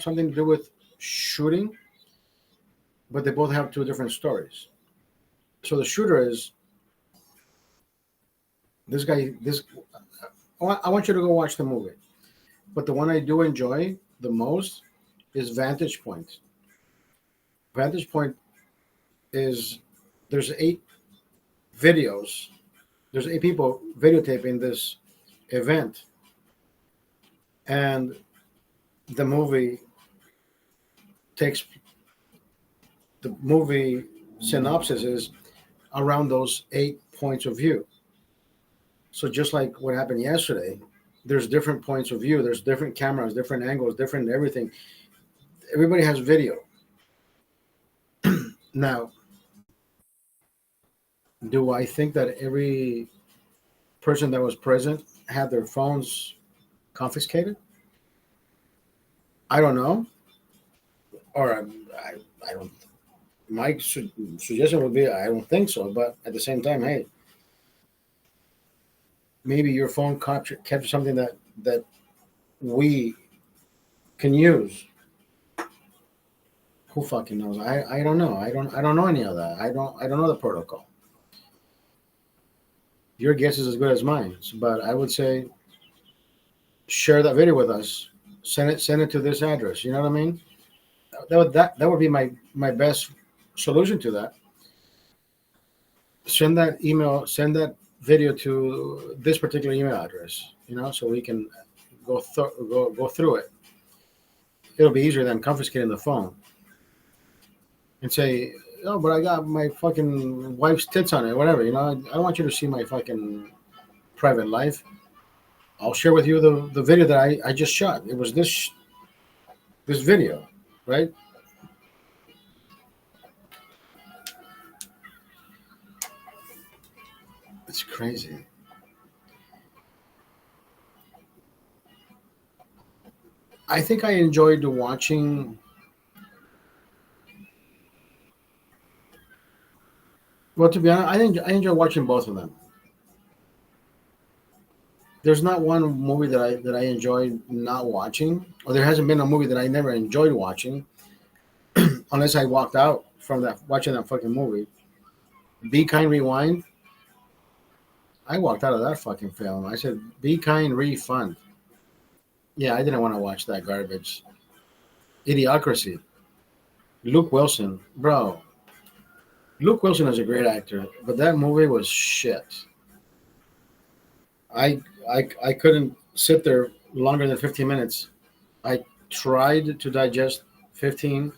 something to do with shooting, but they both have two different stories. So the shooter is this guy. I want you to go watch the movie, but the one I do enjoy the most is Vantage Point. Vantage Point is there's 8 videos. There's 8 people videotaping this event, and the movie synopsis is around those 8 points of view. So just like what happened yesterday, there's different points of view, there's different cameras, different angles, different everything. Everybody has video. Now, do I think that every person that was present had their phones confiscated? I don't know. Or I don't. My suggestion would be I don't think so. But at the same time, hey, maybe your phone captured something that we can use. Who fucking knows? I don't know. I don't know any of that. I don't know the protocol. Your guess is as good as mine, but I would say share that video with us. Send it to this address. You know what I mean? That would be my best solution to that. Send that video to this particular email address. You know, so we can go through it. It'll be easier than confiscating the phone and say, oh, but I got my fucking wife's tits on it, whatever. You know, I don't want you to see my fucking private life. I'll share with you the video that I just shot. It was this video, right? It's crazy. I think I enjoyed watching. Well, to be honest, I enjoy watching both of them. There's not one movie that I enjoyed not watching, or there hasn't been a movie that I never enjoyed watching, unless I walked out from watching that fucking movie. Be Kind, Rewind. I walked out of that fucking film. I said, Be Kind, Refund. Yeah, I didn't want to watch that garbage. Idiocracy. Luke Wilson, bro. Luke Wilson is a great actor, but that movie was shit. I couldn't sit there longer than 15 minutes. I tried to digest 15.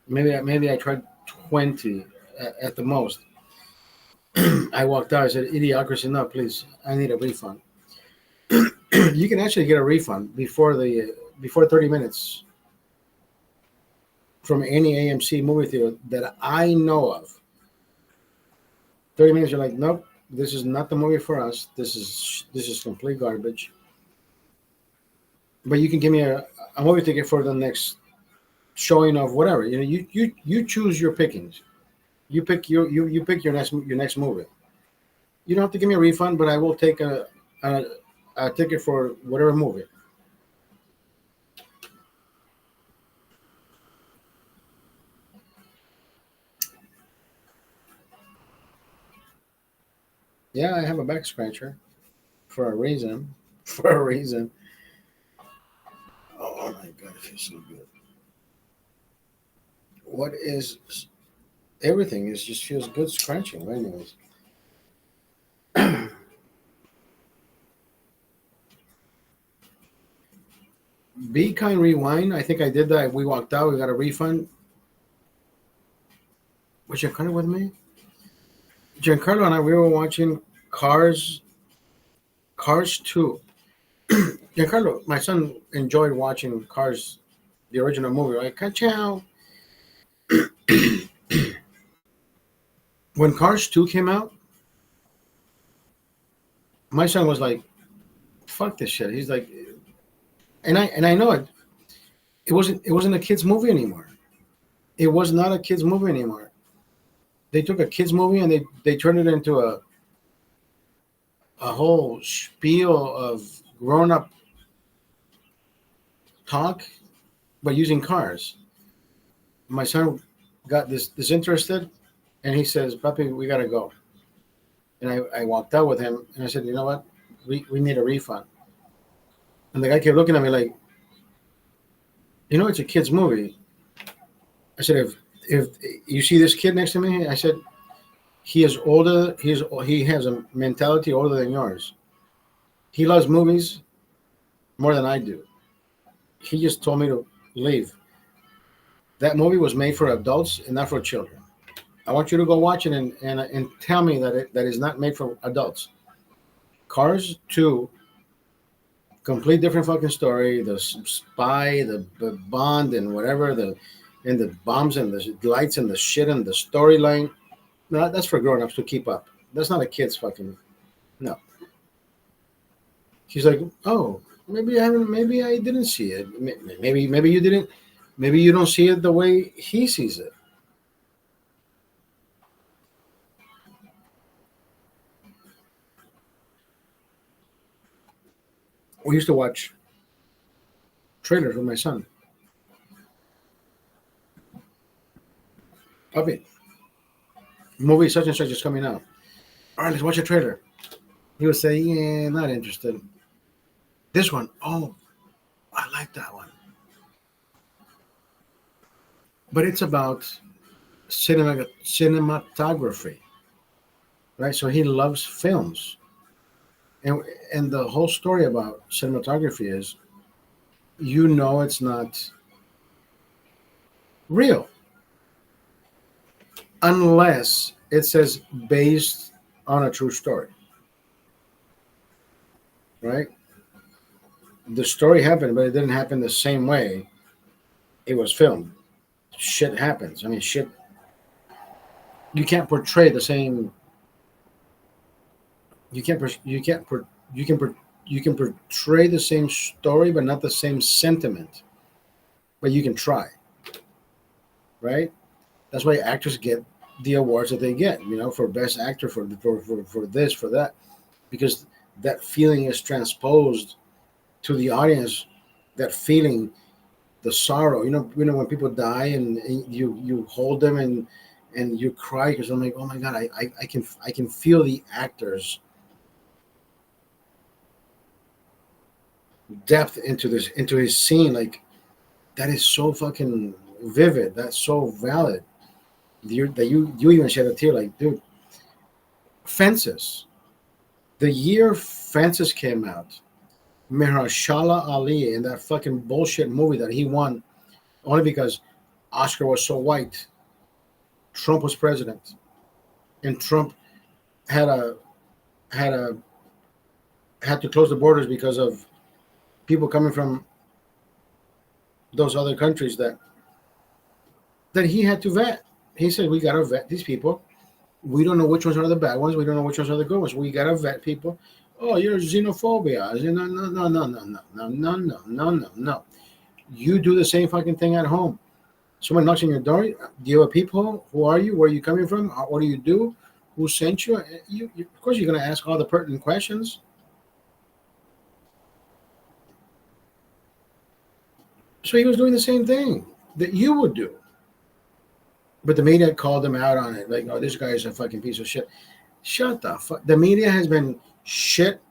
Maybe I tried 20 at the most. I walked out. I said, Idiocracy, no, please. I need a refund. You can actually get a refund before 30 minutes from any AMC movie theater that I know of. 30 minutes, you're like, nope, this is not the movie for us. This is complete garbage. But you can give me a movie ticket for the next showing of whatever. You know, you choose your pickings. You pick your next movie. You don't have to give me a refund, but I will take a a ticket for whatever movie. Yeah, I have a back scratcher for a reason. For a reason. Oh my God, it feels so good. What is everything? It just feels good scratching. But anyways. Be Kind Rewind. I think I did that. We walked out. We got a refund. Was Giancarlo with me? Giancarlo and I, we were watching Cars 2. Giancarlo, my son, enjoyed watching Cars, the original movie, right? Ka-chow. When Cars 2 came out, my son was like, fuck this shit. He's like, and I know it. It wasn't a kid's movie anymore. It was not a kid's movie anymore. They took a kid's movie and they turned it into a whole spiel of grown-up talk, but using cars. My son got disinterested, and he says, "Papi, we gotta go." And I walked out with him, and I said, "You know what? We need a refund." And the guy kept looking at me like, "It's a kid's movie." I said, "If you see this kid next to me," I said, "he is older. He has a mentality older than yours. He loves movies more than I do. He just told me to leave. That movie was made for adults and not for children. I want you to go watch it and tell me that is not made for adults." Cars 2, complete different fucking story. The spy, the Bond, and whatever, and the bombs and the lights and the shit and the storyline. No, that's for grown-ups to keep up. That's not a kid's fucking, no. He's like, "Oh, maybe I didn't see it. Maybe you didn't. Maybe you don't see it the way he sees it." We used to watch trailers with my son. Puppy, movie such and such is coming out. All right, let's watch a trailer. He would say, "Yeah, not interested." This one, oh, I like that one. But it's about cinematography, right? So he loves films. And the whole story about cinematography is, it's not real unless it says based on a true story, right? The story happened, but it didn't happen the same way it was filmed. Shit happens. I mean, shit. You can't portray the same. You can portray the same story, but not the same sentiment. But you can try, right? That's why actors get the awards that they get, for best actor, for this, for that, because that feeling is transposed to the audience. That feeling, the sorrow, when people die and you hold them and you cry because I'm like, oh my God, I can feel the actors' depth into his scene. Like, that is so fucking vivid. That's so valid. You even shed a tear. Like, dude, Fences. The year Fences came out, Mahershala Ali in that fucking bullshit movie that he won only because Oscar was so white. Trump was president, and Trump had to close the borders because of people coming from those other countries that he had to vet. He said, "We got to vet these people. We don't know which ones are the bad ones. We don't know which ones are the good ones. We got to vet people." "Oh, you're xenophobia." No. You do the same fucking thing at home. Someone knocks on your door. Do you have a peephole? Who are you? Where are you coming from? What do you do? Who sent you? Of course, you're going to ask all the pertinent questions. So he was doing the same thing that you would do. But the media called him out on it. Like, oh, this guy is a fucking piece of shit. Shut the fuck. The media has been shit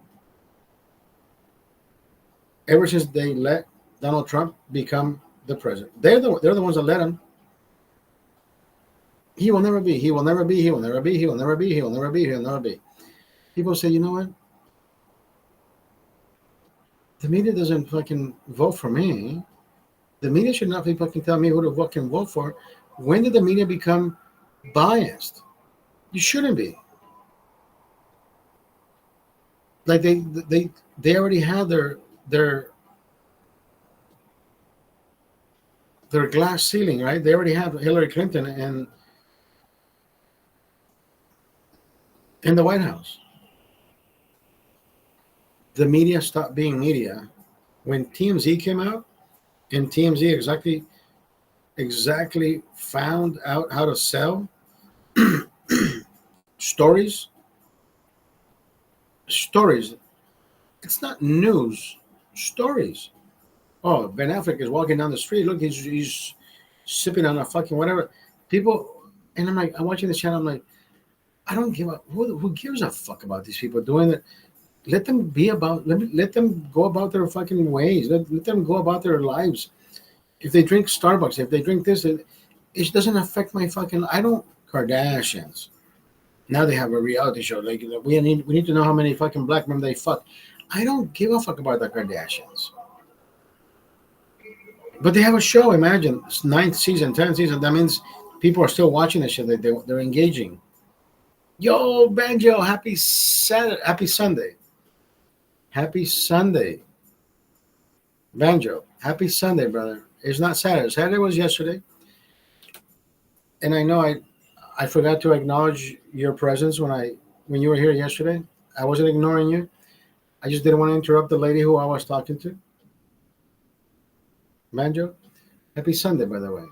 ever since they let Donald Trump become the president. They're the ones that let him. He will never be. He will never be. He will never be. He will never be. He will never be. He will never be. People say, you know what? The media doesn't fucking vote for me. The media should not be fucking telling me who to fucking vote for. When did the media become biased? You shouldn't be. Like they already have their glass ceiling, right? They already have Hillary Clinton and in the White House. The media stopped being media when TMZ came out, and TMZ exactly found out how to sell stories. It's not news. Stories. Oh, Ben Affleck is walking down the street. Look, he's sipping on a fucking whatever. People, and I'm like, I'm watching the channel. I'm like, I don't give a who gives a fuck about these people doing it. Let them be about. Let them go about their fucking ways. Let them go about their lives. If they drink Starbucks, if they drink this, it doesn't affect my fucking. I don't Kardashians. Now they have a reality show. Like we need to know how many fucking black men they fuck. I don't give a fuck about the Kardashians. But they have a show. Imagine it's 9th season, 10th season. That means people are still watching this shit. They're engaging. Yo, Banjo, happy Sunday. Happy Sunday. Banjo, happy Sunday, brother. It's not Saturday. Saturday was yesterday. And I know I forgot to acknowledge your presence when you were here yesterday. I wasn't ignoring you. I just didn't want to interrupt the lady who I was talking to. Banjo, happy Sunday, by the way.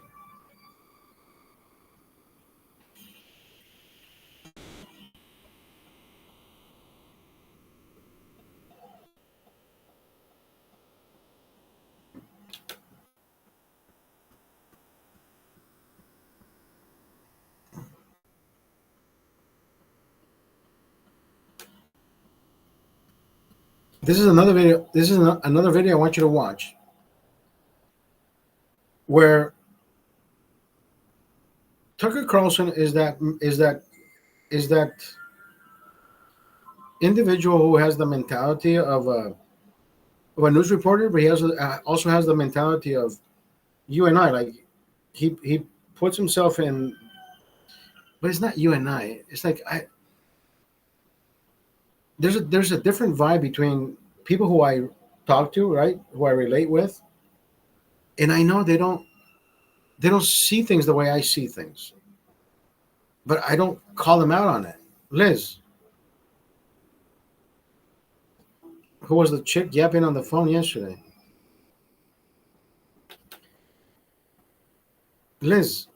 This is another video. This is another video I want you to watch, where Tucker Carlson is that individual who has the mentality of a news reporter, but he also has the mentality of you and I. Like he puts himself in, but it's not you and I. It's like there's a different vibe between people who I talk to, right? Who I relate with, and I know they don't see things the way I see things, but I don't call them out on it. Liz, who was the chick yapping on the phone yesterday? Liz,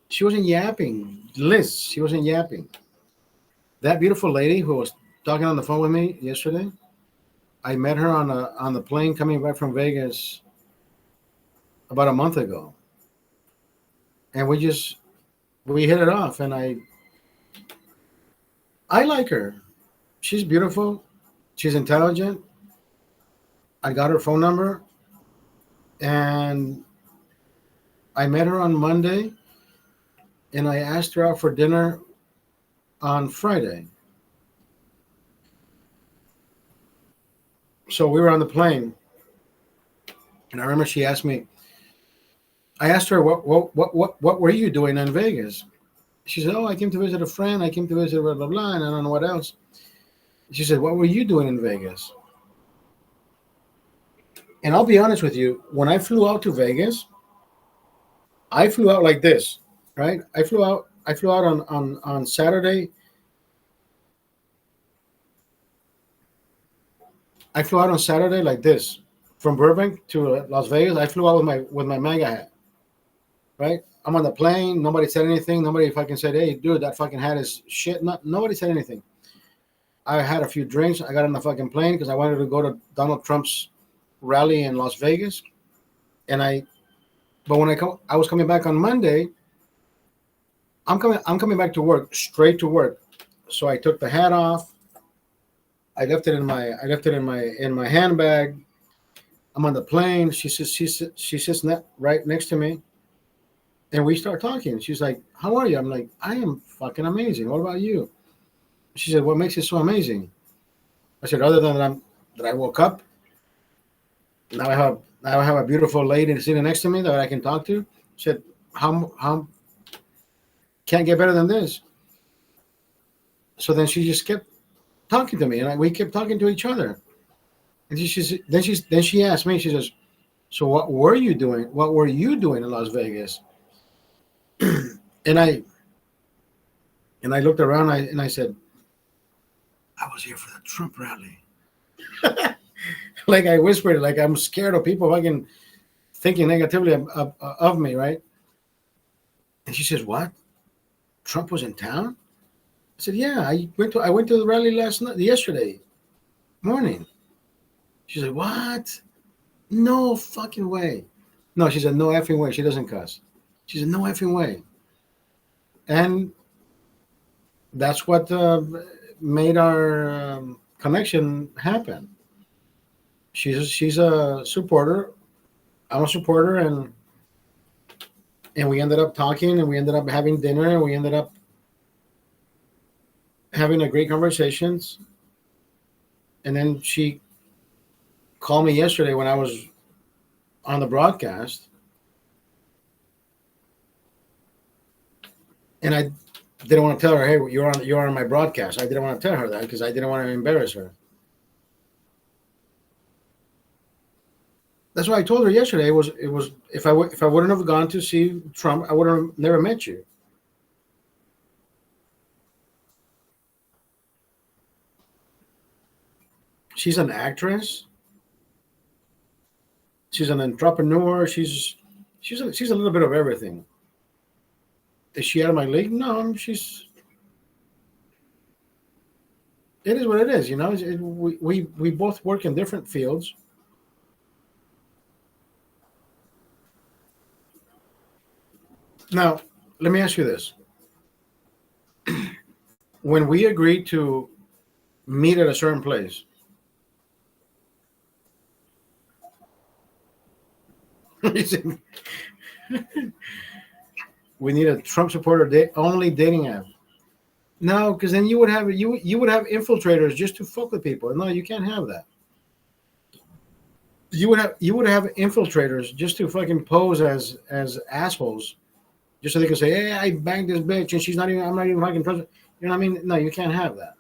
she wasn't yapping. Liz, she wasn't yapping. That beautiful lady who was talking on the phone with me yesterday, I met her on the plane coming back from Vegas about a month ago, and we hit it off, and I like her. She's beautiful. She's intelligent. I got her phone number, and I met her on Monday, and I asked her out for dinner on Friday. So we were on the plane, and I remember she asked me. I asked her, "What were you doing in Vegas?" She said, "Oh, I came to visit a friend. I came to visit blah blah blah, and I don't know what else." She said, "What were you doing in Vegas?" And I'll be honest with you, when I flew out to Vegas, I flew out like this, right? I flew out on Saturday. I flew out on Saturday like this, from Burbank to Las Vegas. I flew out with my MAGA hat, right? I'm on the plane. Nobody said anything. Nobody fucking said, "Hey, dude, that fucking hat is shit." Nobody said anything. I had a few drinks. I got on the fucking plane because I wanted to go to Donald Trump's rally in Las Vegas. But when I was coming back on Monday. I'm coming back to work, straight to work. So I took the hat off. I left it in my handbag. I'm on the plane. She sits right next to me, and we start talking. She's like, "How are you?" I'm like, "I am fucking amazing. What about you?" She said, "What makes you so amazing?" I said, "Other than that I woke up. Now I have a beautiful lady sitting next to me that I can talk to." She said, "How can't get better than this." So then she just kept talking to me, and we kept talking to each other. And then she asked me. She says, "So what were you doing? What were you doing in Las Vegas?" and I looked around. And I said, "I was here for the Trump rally." Like I whispered, like I'm scared of people fucking thinking negatively of me, right? And she says, "What? Trump was in town?" I said, "Yeah, I went to the rally yesterday morning." She said, "What? No fucking way." No, she said, "No effing way." She doesn't cuss. She said, "No effing way." And that's what made our connection happen. She's a supporter. I'm a supporter, and we ended up talking, and we ended up having dinner, and we ended up having a great conversations. And then she called me yesterday when I was on the broadcast, and I didn't want to tell her, "Hey, you're on my broadcast." I didn't want to tell her that because I didn't want to embarrass her. That's why I told her yesterday. It was if I wouldn't have gone to see Trump, I would have never met you. She's an actress. She's an entrepreneur. She's a little bit of everything. Is she out of my league? No, she's. It is what it is, you know. We both work in different fields. Now, let me ask you this: when we agreed to meet at a certain place, we need a Trump supporter only dating app. No, because then you would have infiltrators just to fuck with people. No, you can't have that. You would have infiltrators just to fucking pose as assholes, just so they can say, "Hey, I banged this bitch and I'm not even fucking president." You know what I mean? No, you can't have that.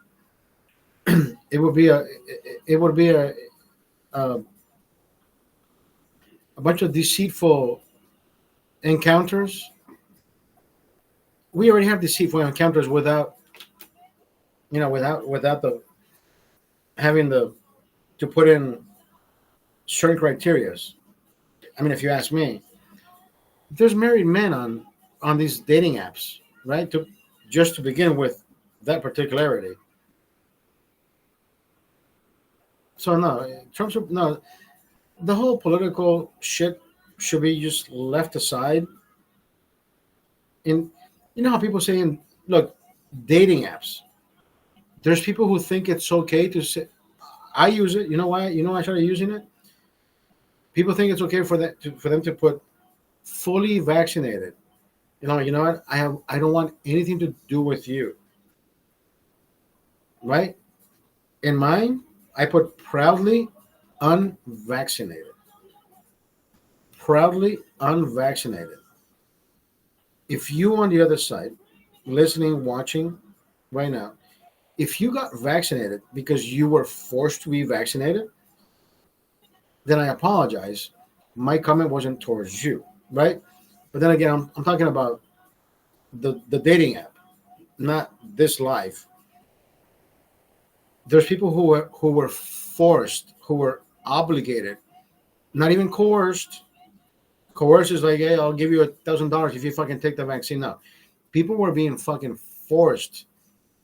It would be a bunch of deceitful encounters. We already have deceitful encounters without the having to put in certain criterias. I mean, if you ask me, there's married men on these dating apps, right? Just to begin with that particularity. So no, the whole political shit should be just left aside. And you know how people say, look, dating apps. There's people who think it's okay to say, I use it. You know why? You know why I started using it? People think it's okay for them to put fully vaccinated. You know what? I don't want anything to do with you. Right? In mine, I put proudly unvaccinated. Proudly unvaccinated. If you on the other side, listening, watching right now, if you got vaccinated because you were forced to be vaccinated, then I apologize. My comment wasn't towards you, right? But then again, I'm talking about the dating app, not this life. There's people who were forced, who were obligated, not even coerced. Coerced is like, hey, I'll give you $1,000 if you fucking take the vaccine now. People were being fucking forced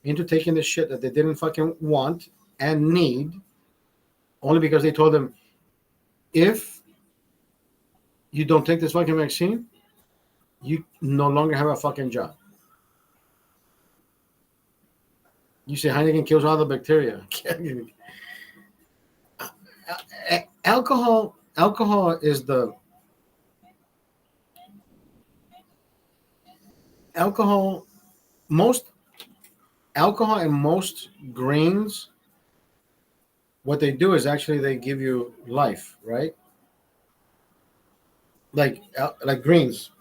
into taking this shit that they didn't fucking want and need, only because they told them, if you don't take this fucking vaccine, you no longer have a fucking job. You say Heineken kills all the bacteria. Alcohol is the alcohol. Most alcohol and most grains, what they do is actually they give you life, right? Like greens,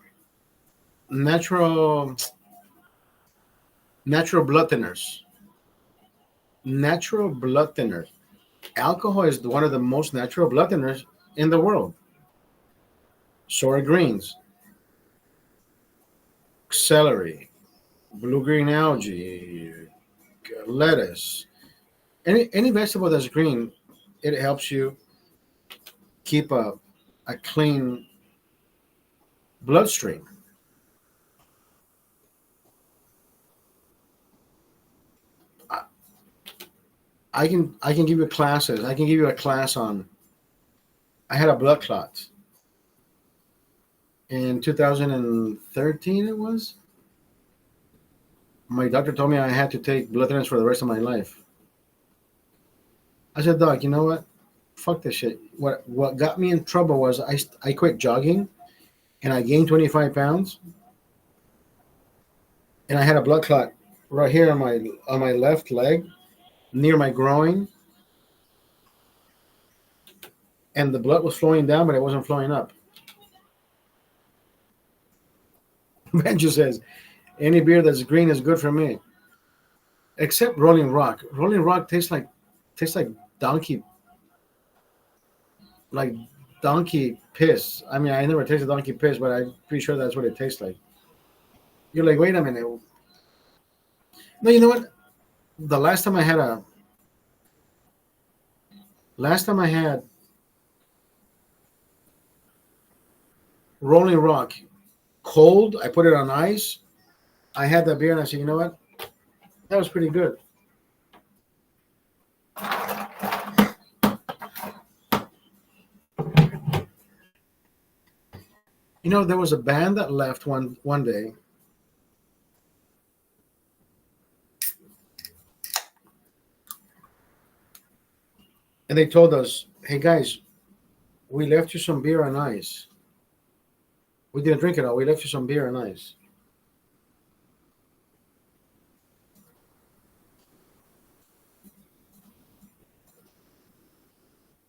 natural blood thinners. Natural blood thinners. Alcohol is one of the most natural blood thinners in the world. So are greens, celery, blue-green algae, lettuce. Any vegetable that's green, it helps you keep a clean bloodstream. I can give you classes. I can give you a class on. I had a blood clot in 2013. It was. My doctor told me I had to take blood thinners for the rest of my life. I said, Doc, you know what? Fuck this shit. What got me in trouble was I quit jogging, and I gained 25 pounds, and I had a blood clot right here on my left leg, near my groin, and the blood was flowing down, but it wasn't flowing up. Benji says, any beer that's green is good for me, except Rolling Rock. Rolling Rock tastes like donkey, like donkey piss. I mean, I never tasted donkey piss, but I'm pretty sure that's what it tastes like. You're like, wait a minute. No, you know what? The last time I had Rolling Rock cold, I put it on ice. I had that beer and I said, you know what? That was pretty good. You know, there was a band that left one day. And they told us, hey guys, we left you some beer on ice. We didn't drink it all. We left you some beer on ice.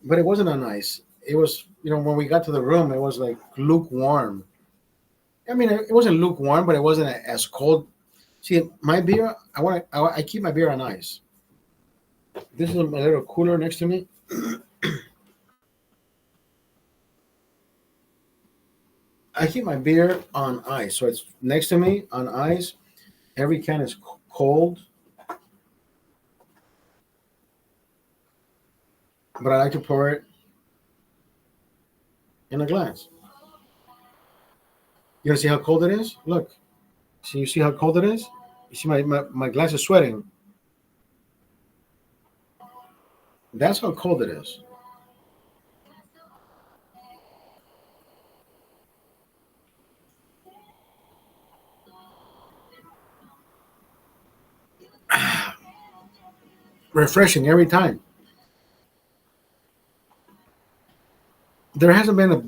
But it wasn't on ice. It was, when we got to the room, it was like lukewarm. I mean, it wasn't lukewarm, but it wasn't as cold. See, my beer, I keep my beer on ice. This is my little cooler next to me. I keep my beer on ice. So it's next to me on ice. Every can is cold. But I like to pour it in a glass. You want to see how cold it is? Look. You see how cold it is? You see my glass is sweating. That's how cold it is. Refreshing every time. There hasn't been a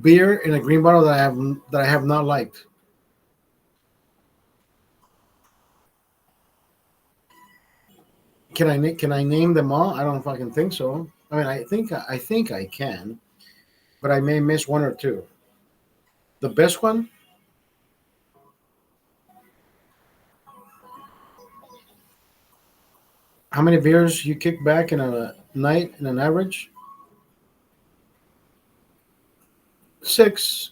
beer in a green bottle that I have not liked. Can I name them all? I don't fucking think so. I mean, I think I can, but I may miss one or two. The best one. How many beers you kick back in a night in an average? 6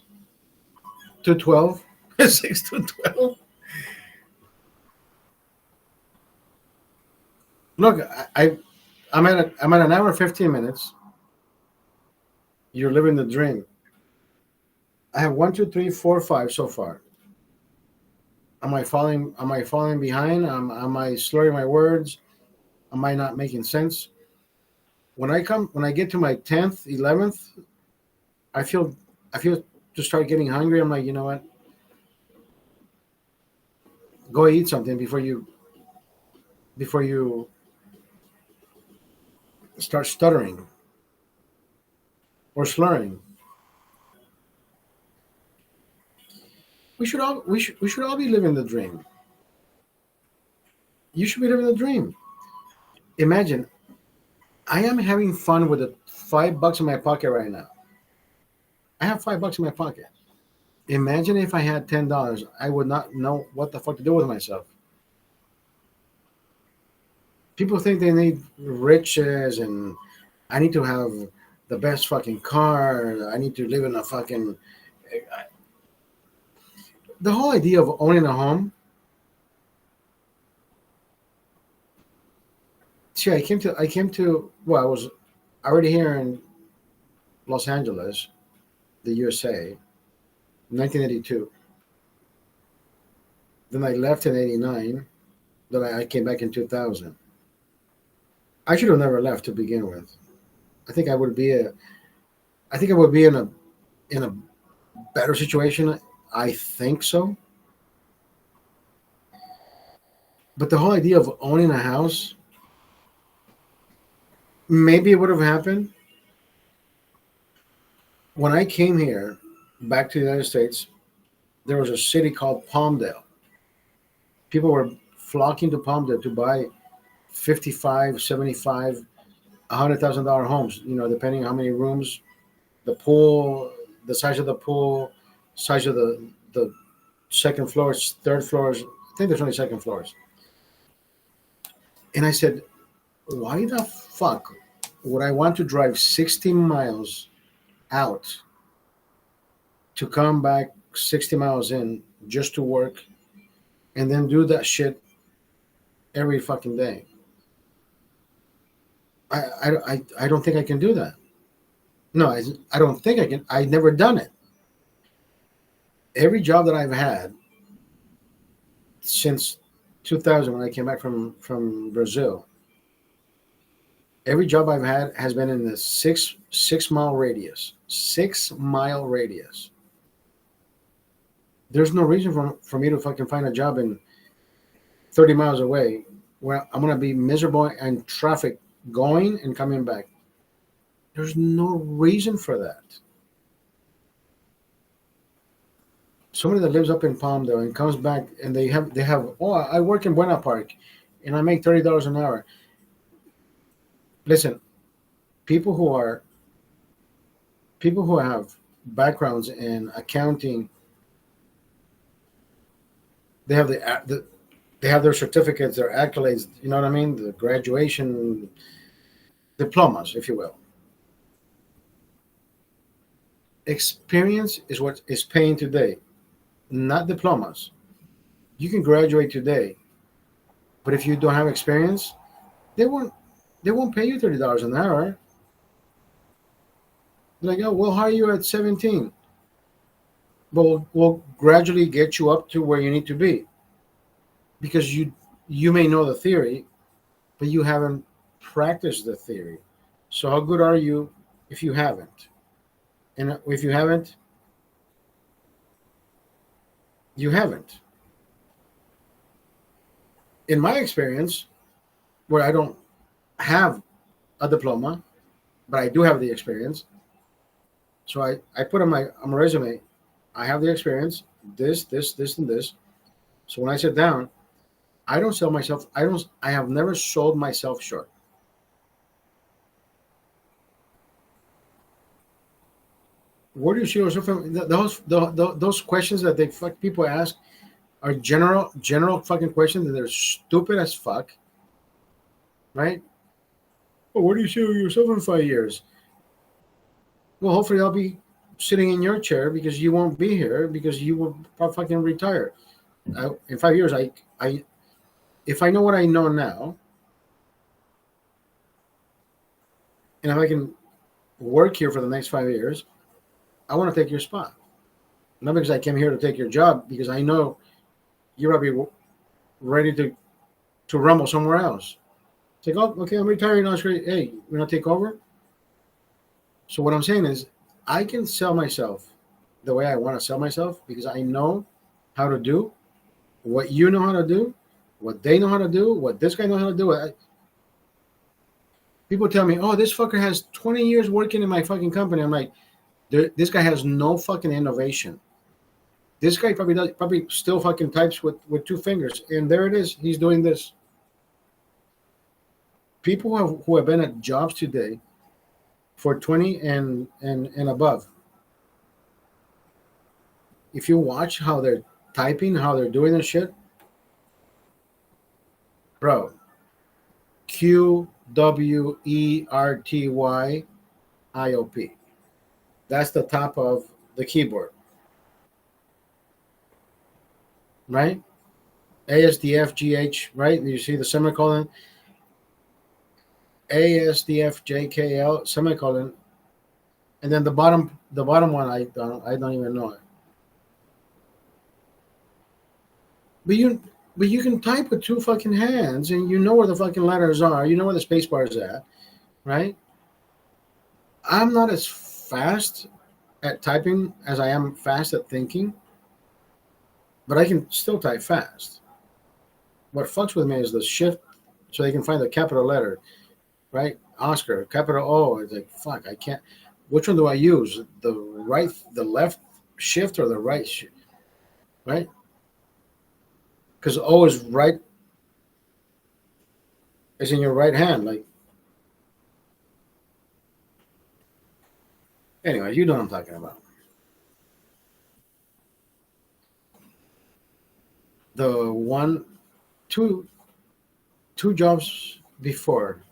to 12. 6 to 12. Look, I'm at an hour 15 minutes. You're living the dream. I have 1, 2, 3, 4, 5 so far. Am I falling behind? Am I slurring my words? Am I not making sense? When I get to my 10th, 11th, I I feel to start getting hungry. I'm like, you know what? Go eat something before you start stuttering or slurring. We should all be living the dream. You should be living the dream. Imagine I am having fun with the $5 in my pocket right now. I have $5 in my pocket. Imagine if I had $10, I would not know what the fuck to do with myself. People think they need riches and I need to have the best fucking car. I need to live in a fucking. The whole idea of owning a home. See, I came to. Well, I was already here in Los Angeles, the USA, 1982. Then I left in '89. Then I came back in 2000. I should have never left to begin with. I think I would be in a better situation. I think so. But the whole idea of owning a house, maybe it would have happened when I came here back to the United States. There was a city called Palmdale. People were flocking to Palmdale to buy 55, 75, $100,000 homes, depending on how many rooms, the pool, the size of the pool, size of the second floors, third floors. I think there's only second floors. And I said, why the fuck would I want to drive 60 miles out to come back 60 miles in just to work and then do that shit every fucking day? I don't think I can do that. No, I don't think I can. I've never done it. Every job that I've had since 2000, when I came back from Brazil, every job I've had has been in the six mile radius. 6 mile radius. There's no reason for me to fucking find a job in 30 miles away where I'm gonna be miserable and traffic going and coming back. There's no reason for that. Somebody that lives up in Palmdale and comes back and they have I work in Buena Park and I make $30 an hour. Listen, people who have backgrounds in accounting, they have they have their certificates, their accolades, you know what I mean? The graduation diplomas, if you will. Experience is what is paying today, not diplomas. You can graduate today, but if you don't have experience, they won't pay you $30 an hour. They're like, oh, we'll hire you at 17, but we'll gradually get you up to where you need to be, because you may know the theory, but you haven't practiced the theory. So how good are you if you haven't? And if you haven't, you haven't. In my experience, where I don't have a diploma, but I do have the experience. So I put on my resume, I have the experience, this, and this. So when I sit down, I don't sell myself. I have never sold myself short. Where do you see yourself from? Those questions that people ask are general fucking questions, and they're stupid as fuck, right? Well, where do you see yourself in 5 years? Well, hopefully I'll be sitting in your chair because you won't be here because you will fucking retire. In 5 years, if I know what I know now, and if I can work here for the next 5 years, I want to take your spot. Not because I came here to take your job, because I know you're probably ready to rumble somewhere else. It's like, oh, okay, I'm retiring now. Hey, you want to take over? So what I'm saying is, I can sell myself the way I want to sell myself because I know how to do what you know how to do, what they know how to do, what this guy knows how to do. People tell me, "Oh, this fucker has 20 years working in my fucking company." I'm like, this guy has no fucking innovation. This guy probably still fucking types with 2 fingers, and there it is. He's doing this. People who have been at jobs today for 20 and above. If you watch how they're typing, how they're doing this shit, bro. QWERTYIOP. That's the top of the keyboard, right? ASDFGH, right? You see the semicolon. ASDFJKL semicolon, and then the bottom one I don't even know it. But you can type with 2 fucking hands, and you know where the fucking letters are. You know where the space bar is at, right? I'm not as fast at typing as I am fast at thinking, but I can still type fast. What fucks with me is the shift, so they can find the capital letter, right? Oscar, capital O. It's like, fuck, I can't. Which one do I use? The left shift or the right shift, right? Because O is right, is in your right hand. Like, anyway, you know what I'm talking about. The two jobs before.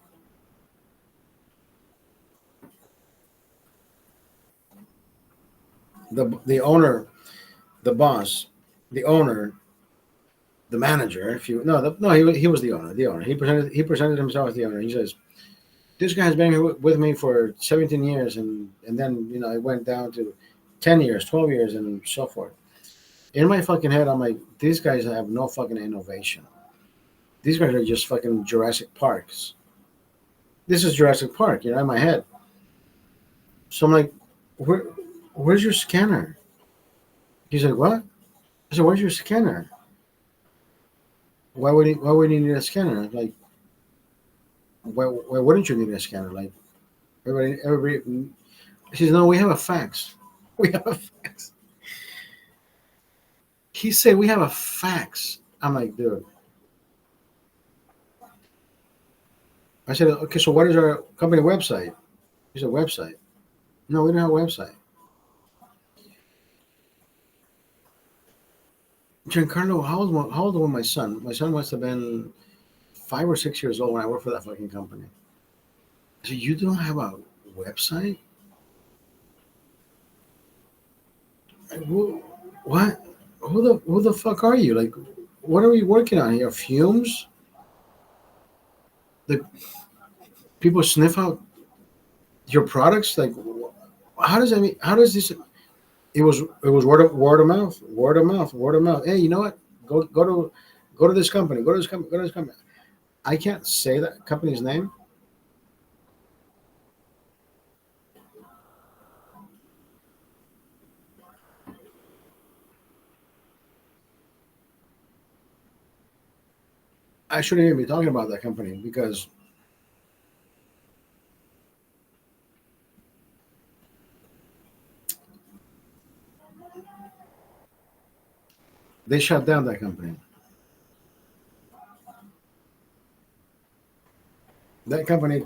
The owner, the boss, the owner, the manager. If you he was the owner. The owner. He presented himself as the owner. He says, "This guy has been here with me for 17 years, and then it went down to 10 years, 12 years, and so forth." In my fucking head, I'm like, these guys have no fucking innovation. These guys are just fucking Jurassic Parks. This is Jurassic Park, in my head. So I'm like, where's your scanner? He's like, what? I said, where's your scanner? Why would he need a scanner? Like, why wouldn't you need a scanner? Like, everybody. He says, no, we have a fax. We have a fax. He said, we have a fax. I'm like, dude. I said, okay, so what is our company website? He said, website. No, we don't have a website. Giancarlo, how old was my son? My son must have been 5 or 6 years old when I worked for that fucking company. I said, you don't have a website? What? Who the fuck are you? Like, what are we working on here? Fumes? The people sniff out your products? Like, how does that mean? How does this? It was word of mouth. Hey, you know what? Go to this company. Go to this company. I can't say that company's name. I shouldn't even be talking about that company because they shut down that company. That company.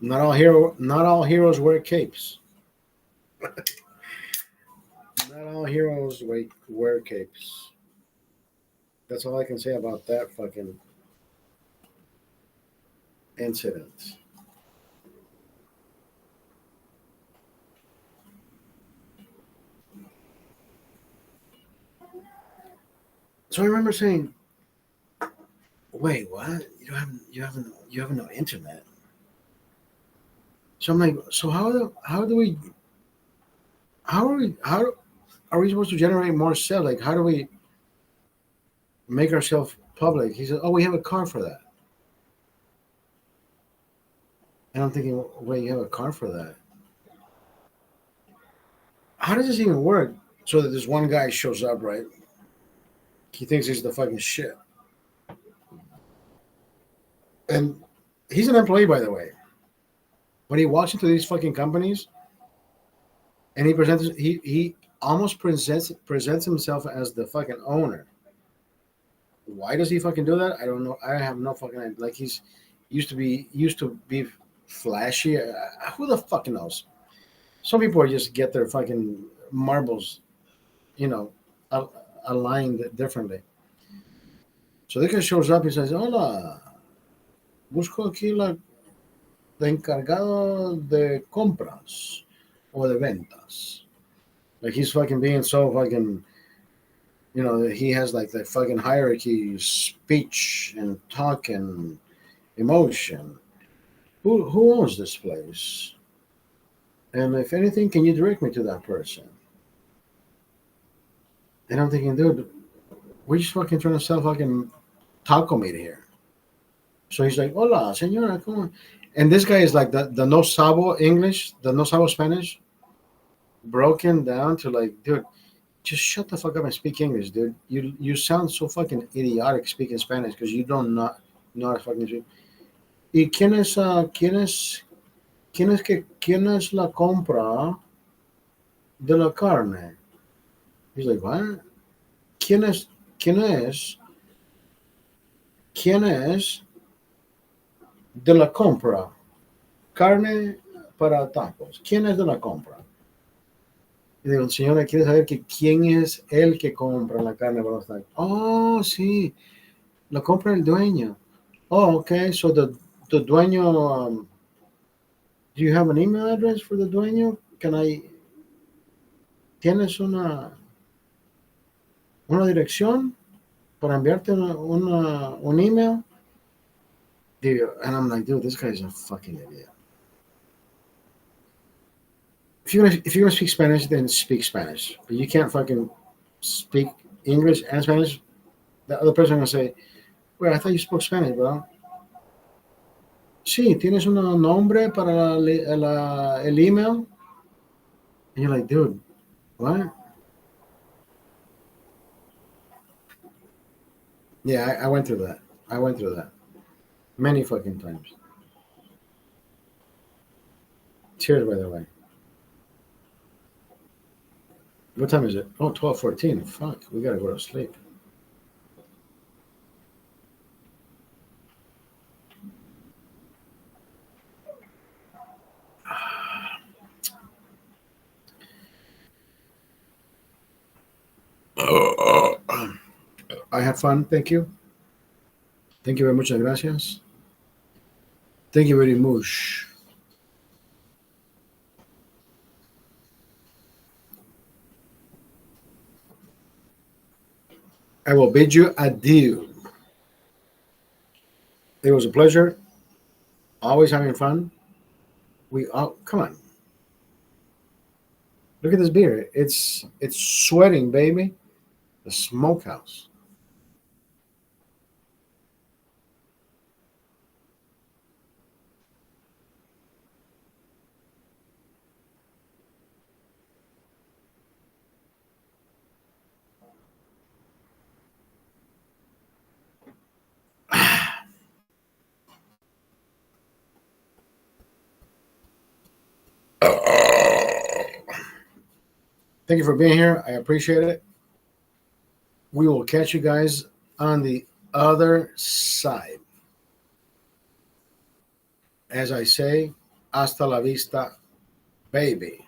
Not all heroes wear capes. Not all heroes wear capes. That's all I can say about that fucking incident. So I remember saying, "Wait, what? You have no internet?" So I'm like, "So how are are we supposed to generate more sales? Like, how do we make ourselves public? He said, oh, we have a car for that. And I'm thinking, wait, you have a car for that? How does this even work? So that this one guy shows up, right? He thinks he's the fucking shit. And he's an employee, by the way. When he walks into these fucking companies and he almost presents himself as the fucking owner. Why does he fucking do that? I don't know. I have no fucking idea. Like, he's used to be flashy. Who the fuck knows? Some people are just get their fucking marbles, aligned differently. So this guy shows up. He says, "Hola, busco aquí de encargado de compras o de ventas." Like, he's fucking being so fucking, he has like the fucking hierarchy, speech and talk and emotion. Who owns this place? And if anything, can you direct me to that person? And I'm thinking, dude, we're just fucking trying to sell fucking taco meat here. So he's like, hola, señora, come on. And this guy is like the no sabo English, the no sabo Spanish, broken down to like, dude, just shut the fuck up and speak English, dude. You sound so fucking idiotic speaking Spanish because you don't know how to fucking speak. ¿Y quién es la compra de la carne? He's like, what? ¿Quién es de la compra? Carne para tacos. ¿Quién es de la compra? Y digo, señora, quiere saber que quién es el que compra la carne para los tacos. Oh, sí, la compra el dueño. Oh, okay, so the dueño, do you have an email address for the dueño? ¿Tienes una dirección para enviarte un email? Dude, and I'm like, dude, this guy's a fucking idiot. If you're gonna speak Spanish, then speak Spanish. But you can't fucking speak English and Spanish. The other person gonna say, "Wait, I thought you spoke Spanish, bro." Sí, tienes un nombre para el email. And you're like, dude, what? Yeah, I went through that. Many fucking times. Cheers, by the way. What time is it? Oh, 12:14. Fuck, we gotta go to sleep. I had fun. Thank you. Thank you very much. Gracias. Thank you very much. I will bid you adieu. It was a pleasure. Always having fun. Come on. Look at this beer. It's sweating, baby. The smokehouse. Thank you for being here. I appreciate it. We will catch you guys on the other side. As I say, hasta la vista, baby.